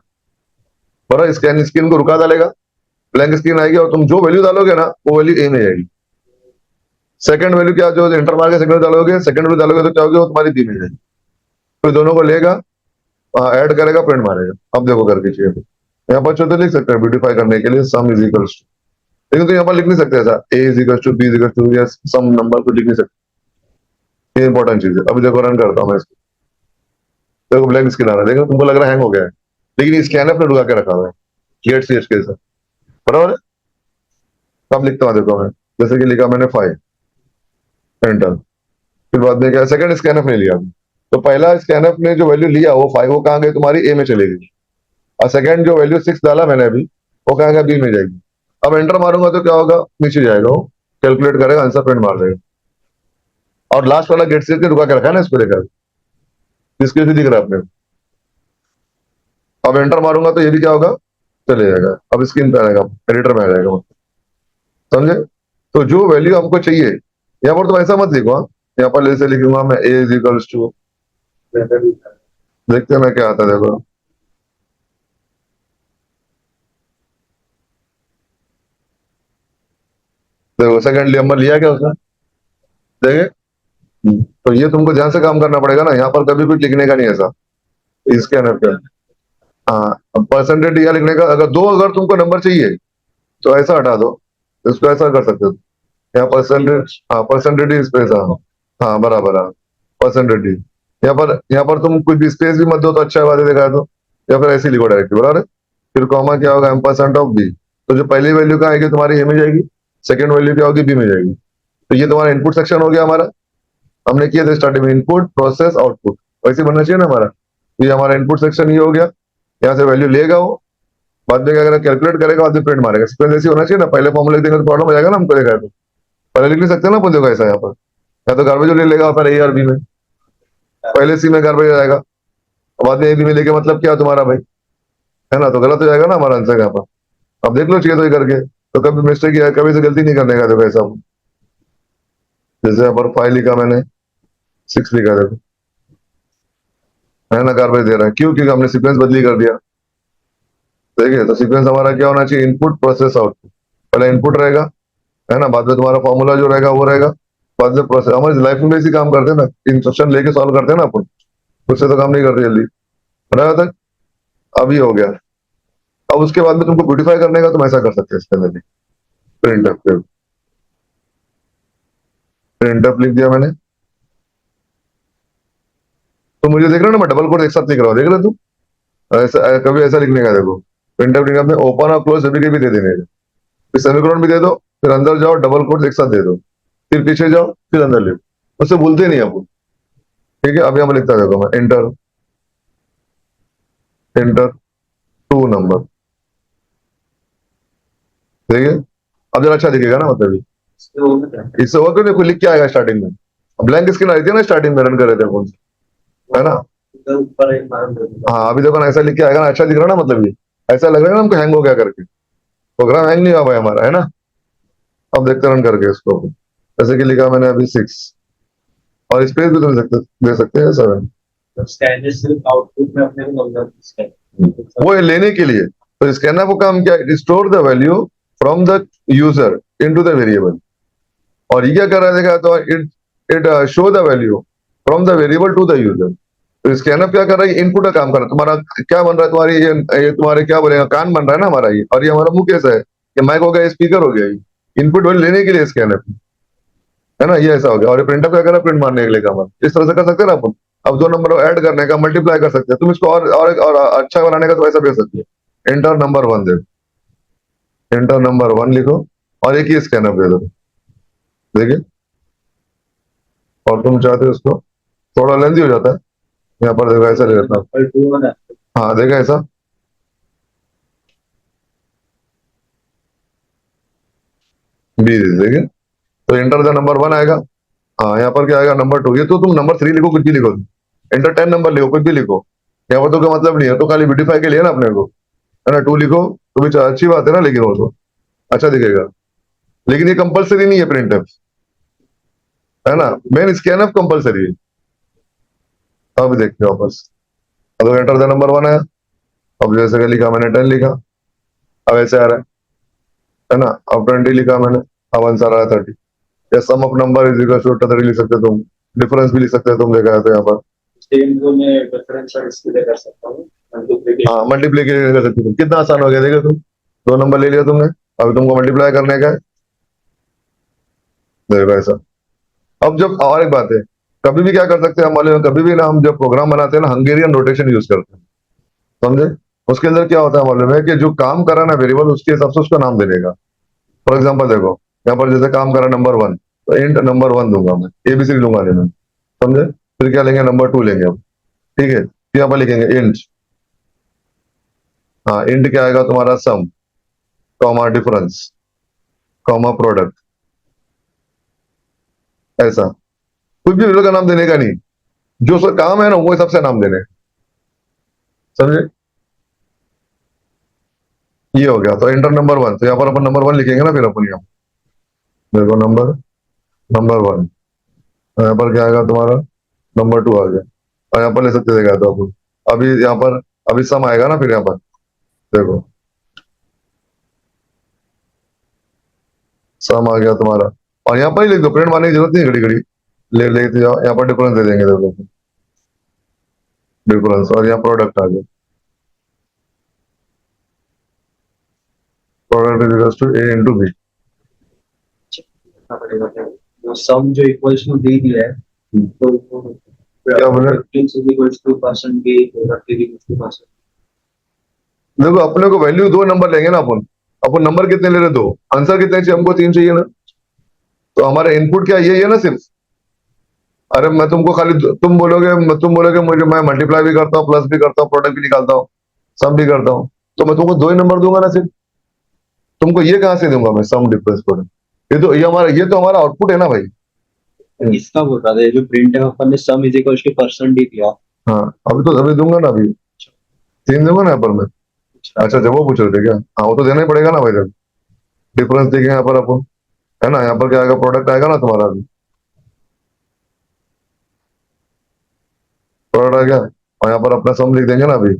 बराबर। स्कैन स्क्रीन को रुका डालेगा, ब्लैंक स्क्रीन आएगी, और तुम जो वैल्यू डालोगे ना वो वैल्यू ए में जाएगी। सेकंड वैल्यू क्या, जो इंटर मार के सेकंड डालोगे, सेकंड वैल्यू डालोगे तो क्या होगी, वो तुम्हारी बी में जाएगी। तो दोनों को लेगा, ऐड करेगा, प्रिंट मारेगा। अब देखो करके चाहिए तो यहाँ पर छोटे लिख सकते हैं ब्यूटीफाई करने के लिए, सम इज इक्वल्स टू, लेकिन तो यहाँ पर लिख नहीं सकते ऐसा, A is equals to B is equals to, या सम नंबर को लिख नहीं सकते। ये इंपॉर्टेंट चीज है। अभी देखो रन करता हूँ मैं इसको, देखो ब्लैंक स्क्रीन आ रहा है, देखो तुमको लग रहा है हैंग हो गया है, लेकिन इस स्कैनर ने रुका के रखा हुआ है, गेट सी एच के साथ, बराबर है। तब लिखता हूँ देखो मैं, जैसे कि लिखा मैंने 5, एंटर। फिर बाद में क्या, सेकंड स्कैनर ने लिया, तो पहला स्कैनर ने जो वैल्यू लिया वो 5, वो कहाँ गई तुम्हारी ए में चली गई, और सेकंड जो वैल्यू 6 डाला मैंने अभी, वो कहाँ गया, बी में जाएगी। अब एंटर मारूंगा तो क्या होगा, नीचे जाएगा, वो कैलकुलेट करेगा, आंसर प्रिंट मार देगा। और लास्ट वाला गेट से रुका के रखा है ना इसको लेकर, इसके से दिख रहा है अपने। अब एंटर मारूंगा तो ये भी क्या होगा, चले जाएगा, अब स्क्रीन पे आएगा, एडिटर में आ जाएगा, समझे। तो जो वैल्यू हमको चाहिए, यहाँ पर तुम ऐसा मत लिखो, हाँ। यहाँ पर जैसे लिखूंगा मैं ए इज इक्वल्स टू, देखते हैं ना क्या आता है, देखो देखो सेकंड नंबर लिया क्या उसने, देखे, तो ये तुमको ध्यान से काम करना पड़ेगा ना, यहाँ पर कभी कुछ लिखने का नहीं है ऐसा इसके अंदर पे। हाँ, परसेंटेज या लिखने का, अगर तुमको नंबर चाहिए तो ऐसा हटा दो, इसको ऐसा कर सकते हो। यहाँ परसेंटेज, हाँ परसेंटेज स्पेस, हाँ हाँ बराबर, हाँ परसेंटेज। यहाँ पर तुम कुछ भी स्पेस भी मत दो तो अच्छा बात है, देखा है तो, या फिर ऐसे ही लिखो डायरेक्ट, बराबर है। फिर कॉमा क्या होगा, एम% ऑफ बी। तो जो पहली वैल्यू क्या आएगी तुम्हारी ए में जाएगी, सेकंड वैल्यू क्या होगी, बी में जाएगी। तो ये तुम्हारा इनपुट सेक्शन हो गया हमारा। हमने किया था स्टार्टिंग में इनपुट प्रोसेस आउटपुट, वैसे बनना चाहिए ना हमारा। ये हमारा इनपुट सेक्शन ये हो गया, यहाँ से वैल्यू लेगा वो, बाद में क्या करेगा, कैलकुलेट करेगा, बाद में प्रिंट मारेगा। सीक्वेंस ऐसी होना चाहिए ना, पहले फॉर्मूला लिख देंगे तो प्रॉब्लम हो जाएगा ना, हमको देखा है तो। पहले लिख नहीं सकते ना अपन, देखो ऐसा यहाँ पर, या तो गार्बेज ले लेगा पर ए और बी में, पहले सी में गार्बेज आएगा, बाद में ए बी में लेके, मतलब क्या तुम्हारा भाई, है ना, तो गलत हो जाएगा ना हमारा आंसर यहाँ पर। अब देख लो चाहिए तो ये करके, तो कभी मिस्टेक किया, कभी से गलती नहीं करने का, देखो ऐसा। जैसे यहाँ पर 5 लिखा मैंने, 6 लिखा, देखो है ना, गार्बेज दे रहा है, क्यों, क्योंकि हमने सीक्वेंस बदली कर दिया। देखिए, तो सीक्वेंस हमारा क्या होना चाहिए, इनपुट प्रोसेस आउटपुट। पहले इनपुट रहेगा, है ना, बाद में तुम्हारा फॉर्मूला जो रहेगा वो रहेगा, बाद में प्रोसेस। हमारी लाइफ में भी इसी काम करते हैं ना, इंस्ट्रक्शन लेके सॉल्व करते हैं ना अपन, उससे तो काम नहीं करते जल्दी, बराबर तक। अभी हो गया। अब उसके बाद में तुमको ब्यूटीफाई करने का, तुम ऐसा कर सकते हैं इसके अंदर भी, प्रिंट प्रिंटअप लिख दिया मैंने। तो मुझे देख रहे हो ना, मैं डबल कोट एक साथ लिख रहा हूँ, देख रहे हो तुम, ऐसा कभी ऐसा लिखने का, देखो प्रिंटअप लिखने में ओपन और क्लोज सभी के भी दे देने का। फिर सेमीकोलन भी दे दो, फिर अंदर जाओ, डबल कोट एक साथ दे दो, फिर पीछे जाओ, फिर अंदर लिखो, उससे भूलते नहीं अपन। ठीक है, अभी हम लिखता देखो मैं, एंटर, एंटर 2 नंबर, ठीक है। अब जरा अच्छा दिखेगा ना, मतलब इससे और क्यों नहीं, कोई लिख के आएगा स्टार्टिंग में, ब्लैंक स्क्रीन आ रही थी ना स्टार्टिंग में, रन कर रहे थे फोन से, है ना। ऊपर एक बार दे दो। हाँ, अभी देखो ना, ऐसा लिख के आएगा ना, अच्छा दिख रहा है ना, मतलब ये ऐसा लग रहा है ना हमको हैंग हो गया करके, प्रोग्राम हैंग नहीं हुआ भाई हमारा, है ना। अब देखते रन करके इसको, जैसे कि लिखा मैंने अभी 6, और स्पेस भी तो दे सकते हैं 7। स्कैनर सिर्फ आउटपुट में अपने को नंबर स्कैन। वो लेने के लिए, तो स्कैनर को काम क्या है, store the value from the user into the variable. और ये क्या कर रहा है, देखा तो, it it show the value from the variable to the user. तो स्कैनर क्या कर रहा है, इनपुट का काम कर रहा है। तुम्हारा क्या बन रहा है, तुम्हारी ये तुम्हारे क्या बोलेगा, कान बन रहा है ना हमारा ये, और ये हमारा मुंह कैसा है, ये माइक हो गया, स्पीकर हो गया, ये इनपुट वैल्यू लेने के लिए स्कैनर, है ना, ये ऐसा हो गया। और प्रिंटर क्या कर रहा है, प्रिंट मारने के लिए काम, इस तरह से कर सकते हैं ना अपन। अब 2 नंबर ऐड करने का, मल्टीप्लाई कर सकते हैं तुम इसको, और अच्छा बनाने का तो ऐसा भी हो सकती है। एंटर नंबर 1 दे, एंटर नंबर 1 लिखो, और एक ही स्कैनर दे दो, देखिए। और तुम चाहते हो उसको थोड़ा लेंदी हो जाता है, यहाँ पर देखो ऐसा ले लेता हूँ, नंबर 2 है। हाँ देखा ऐसा, बी देखिए। तो एंटर द नंबर 1 आएगा, हाँ यहाँ पर क्या आएगा, नंबर 2। ये तो तुम नंबर 3 लिखो, कुछ भी लिखो, एंटर 10 नंबर लिखो, कुछ भी लिखो, यहाँ पर तो कोई मतलब नहीं है, तो खाली ब्यूटीफाई के लिए ना अपने को, है ना। 2 लिखो तो भी अच्छी बात है ना, लेकिन वो तो अच्छा दिखेगा। लेकिन ये कंपलसरी नहीं है प्रिंट, है ना, मेन स्कैन कंपलसरी है। अब देखते हो वापस, अब एंटर द नंबर 1 है। अब जैसे कि लिखा मैंने 10 लिखा, अब ऐसे आ रहा है ना। अब 20 लिखा मैंने, अब आंसर आ रहा है 30। या sum of number is equal to 30 लिख सकते हो तुम, डिफरेंस भी लिख सकते हो तुम, देखा है तो यहाँ पर। सेम को मैं डिफरेंस और इसके लिए कर सकता हूँ मल्टीप्लिकेशन। हाँ, मल्टीप्लीकेशन कर सकते हो, कितना आसान हो गया, देखो तुम 2 नंबर ले लिया तुमने, अभी तुमको मल्टीप्लाई करने का है, देखो ऐसा। अब जब, और एक बात है, कभी भी क्या कर सकते हैं हम वाले, कभी भी ना हम जब प्रोग्राम बनाते हैं ना, हंगेरियन नोटेशन यूज करते हैं, समझे। उसके अंदर क्या होता है मालूम है, कि जो काम कर रहा है ना वेरिएबल, उसके हिसाब से उसका नाम देने का। फॉर एग्जाम्पल देखो, यहाँ पर जैसे काम कर रहा है नंबर 1, तो इंट नंबर 1 दूंगा मैं, एबीसी दूंगा नहीं मैं, समझे। फिर क्या लेंगे, नंबर 2 लेंगे अब, ठीक है। फिर यहाँ पर लिखेंगे इंट, हाँ इंट क्या आएगा तुम्हारा, सम, कॉमा डिफरेंस, कॉमा प्रोडक्ट, ऐसा। कुछ भी वेरिएबल का नाम देने का नहीं, जो उसका काम है ना वो हिसाब से नाम देने, समझे। ये हो गया, तो एंटर नंबर 1, तो यहाँ पर अपन नंबर 1 लिखेंगे ना, फिर अपन यहाँ देखो, नंबर नंबर 1, यहाँ पर क्या आएगा तुम्हारा, नंबर 2 आ गया। और यहाँ पर ले सकते थे, तो अपन अभी यहाँ पर, अभी सम आएगा ना, फिर यहाँ पर देखो, सम आ गया तुम्हारा। और यहाँ पर ही लिख दो, प्रिंट मारने की जरूरत नहीं घड़ी घड़ी, लेते जाओ, यहाँ पर डिफरेंस दे देंगे देखो, डिफरेंस, और यहाँ प्रोडक्ट आ गया, product is equals to a into b. करना पड़ेगा क्या? जो सम जो इक्वल्स टू डी दिया है, तो क्या बोले? Difference is equals to percent b, product is equals to percent. देखो अपने को वैल्यू दो नंबर लेंगे ना अपन, अपन नंबर कितने ले रहे? दो। आंसर कितने चाहिए हमको? तीन चाहिए ना। तो हमारा इनपुट क्या यही है ना सिर्फ। अरे मैं तुमको खाली, तुम बोलोगे मुझे, मैं मल्टीप्लाई भी करता हूँ, प्लस भी करता हूँ, प्रोडक्ट भी निकालता हूँ, सम भी करता हूँ, तो मैं तुमको दो ही नंबर दूंगा ना सिर्फ। तुमको ये कहाँ से दूंगा मैं, सम डिफरेंस प्रोडक्ट? ये तो हमारा आउटपुट है ना भाई। इसका बोल रहा था, ये जो प्रिंट है अपन ने सम is equals to percent D दिया। हाँ, अभी दूंगा ना, अभी तीन दूंगा ना यहाँ पर मैं। अच्छा, जब वो पूछ रहे थे क्या? हाँ, वो तो देना ही पड़ेगा ना भाई, जब डिफरेंस देखेंगे यहाँ पर अपन, है ना, यहाँ पर क्या आएगा? प्रोडक्ट आएगा ना तुम्हारा, अभी प्रोडक्ट आ गया, और यहाँ पर अपना सम लिख देंगे ना अभी।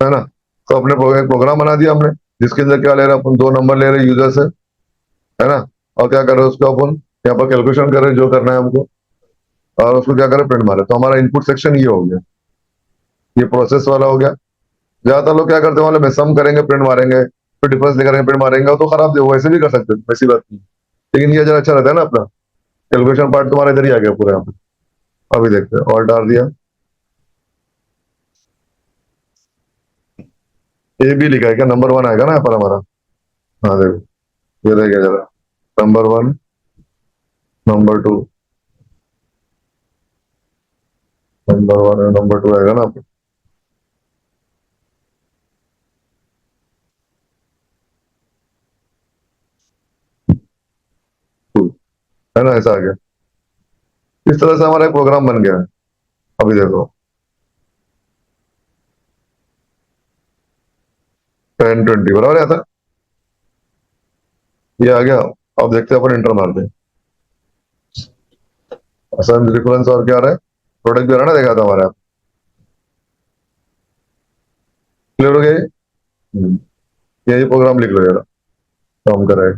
है ना? तो अपने एक प्रोग्राम बना दिया हमने, जिसके अंदर क्या ले रहे हैं अपन? दो नंबर ले रहे हैं यूजर से, है ना, और क्या कर रहे हैं उसको अपन, यहाँ पर कैलकुलेशन कर रहे हैं जो करना है हमको, और उसको क्या करें? प्रिंट मारे। तो हमारा इनपुट सेक्शन ये हो गया, ये प्रोसेस वाला हो गया। ज्यादातर लोग क्या करते हैं वाले में, सम करेंगे, प्रिंट मारेंगे, फिर डिफरेंस निकालेंगे, प्रिंट मारेंगे, वो तो खराब दे, वो वैसे भी कर सकते हैं, वैसी बात नहीं। लेकिन ये जरा अच्छा रहता है ना अपना, कैलकुलेशन पार्ट तुम्हारा इधर ही आ गया पूरा यहाँ पे। अभी देखते हैं, और डाल दिया, ए बी लिखा है क्या? नंबर वन आएगा ना यहाँ पर हमारा। हाँ देखो, ये रह गया जरा, number one, number two, number one और नंबर टू आएगा ना। टू, है ना, ऐसा आ गया। इस तरह से हमारा एक प्रोग्राम बन गया है। अभी देखो, 10 20 बराबर आता, ये आ गया। अब देखते हैं अपन, इंटर मारते हैं, असल रिफरेंस और क्या आ रहा है? प्रोडक्ट भी आ रहा है ना, देखा था हमारा। क्लियर हो गया ये? यही प्रोग्राम लिख लो यार, काम कराए।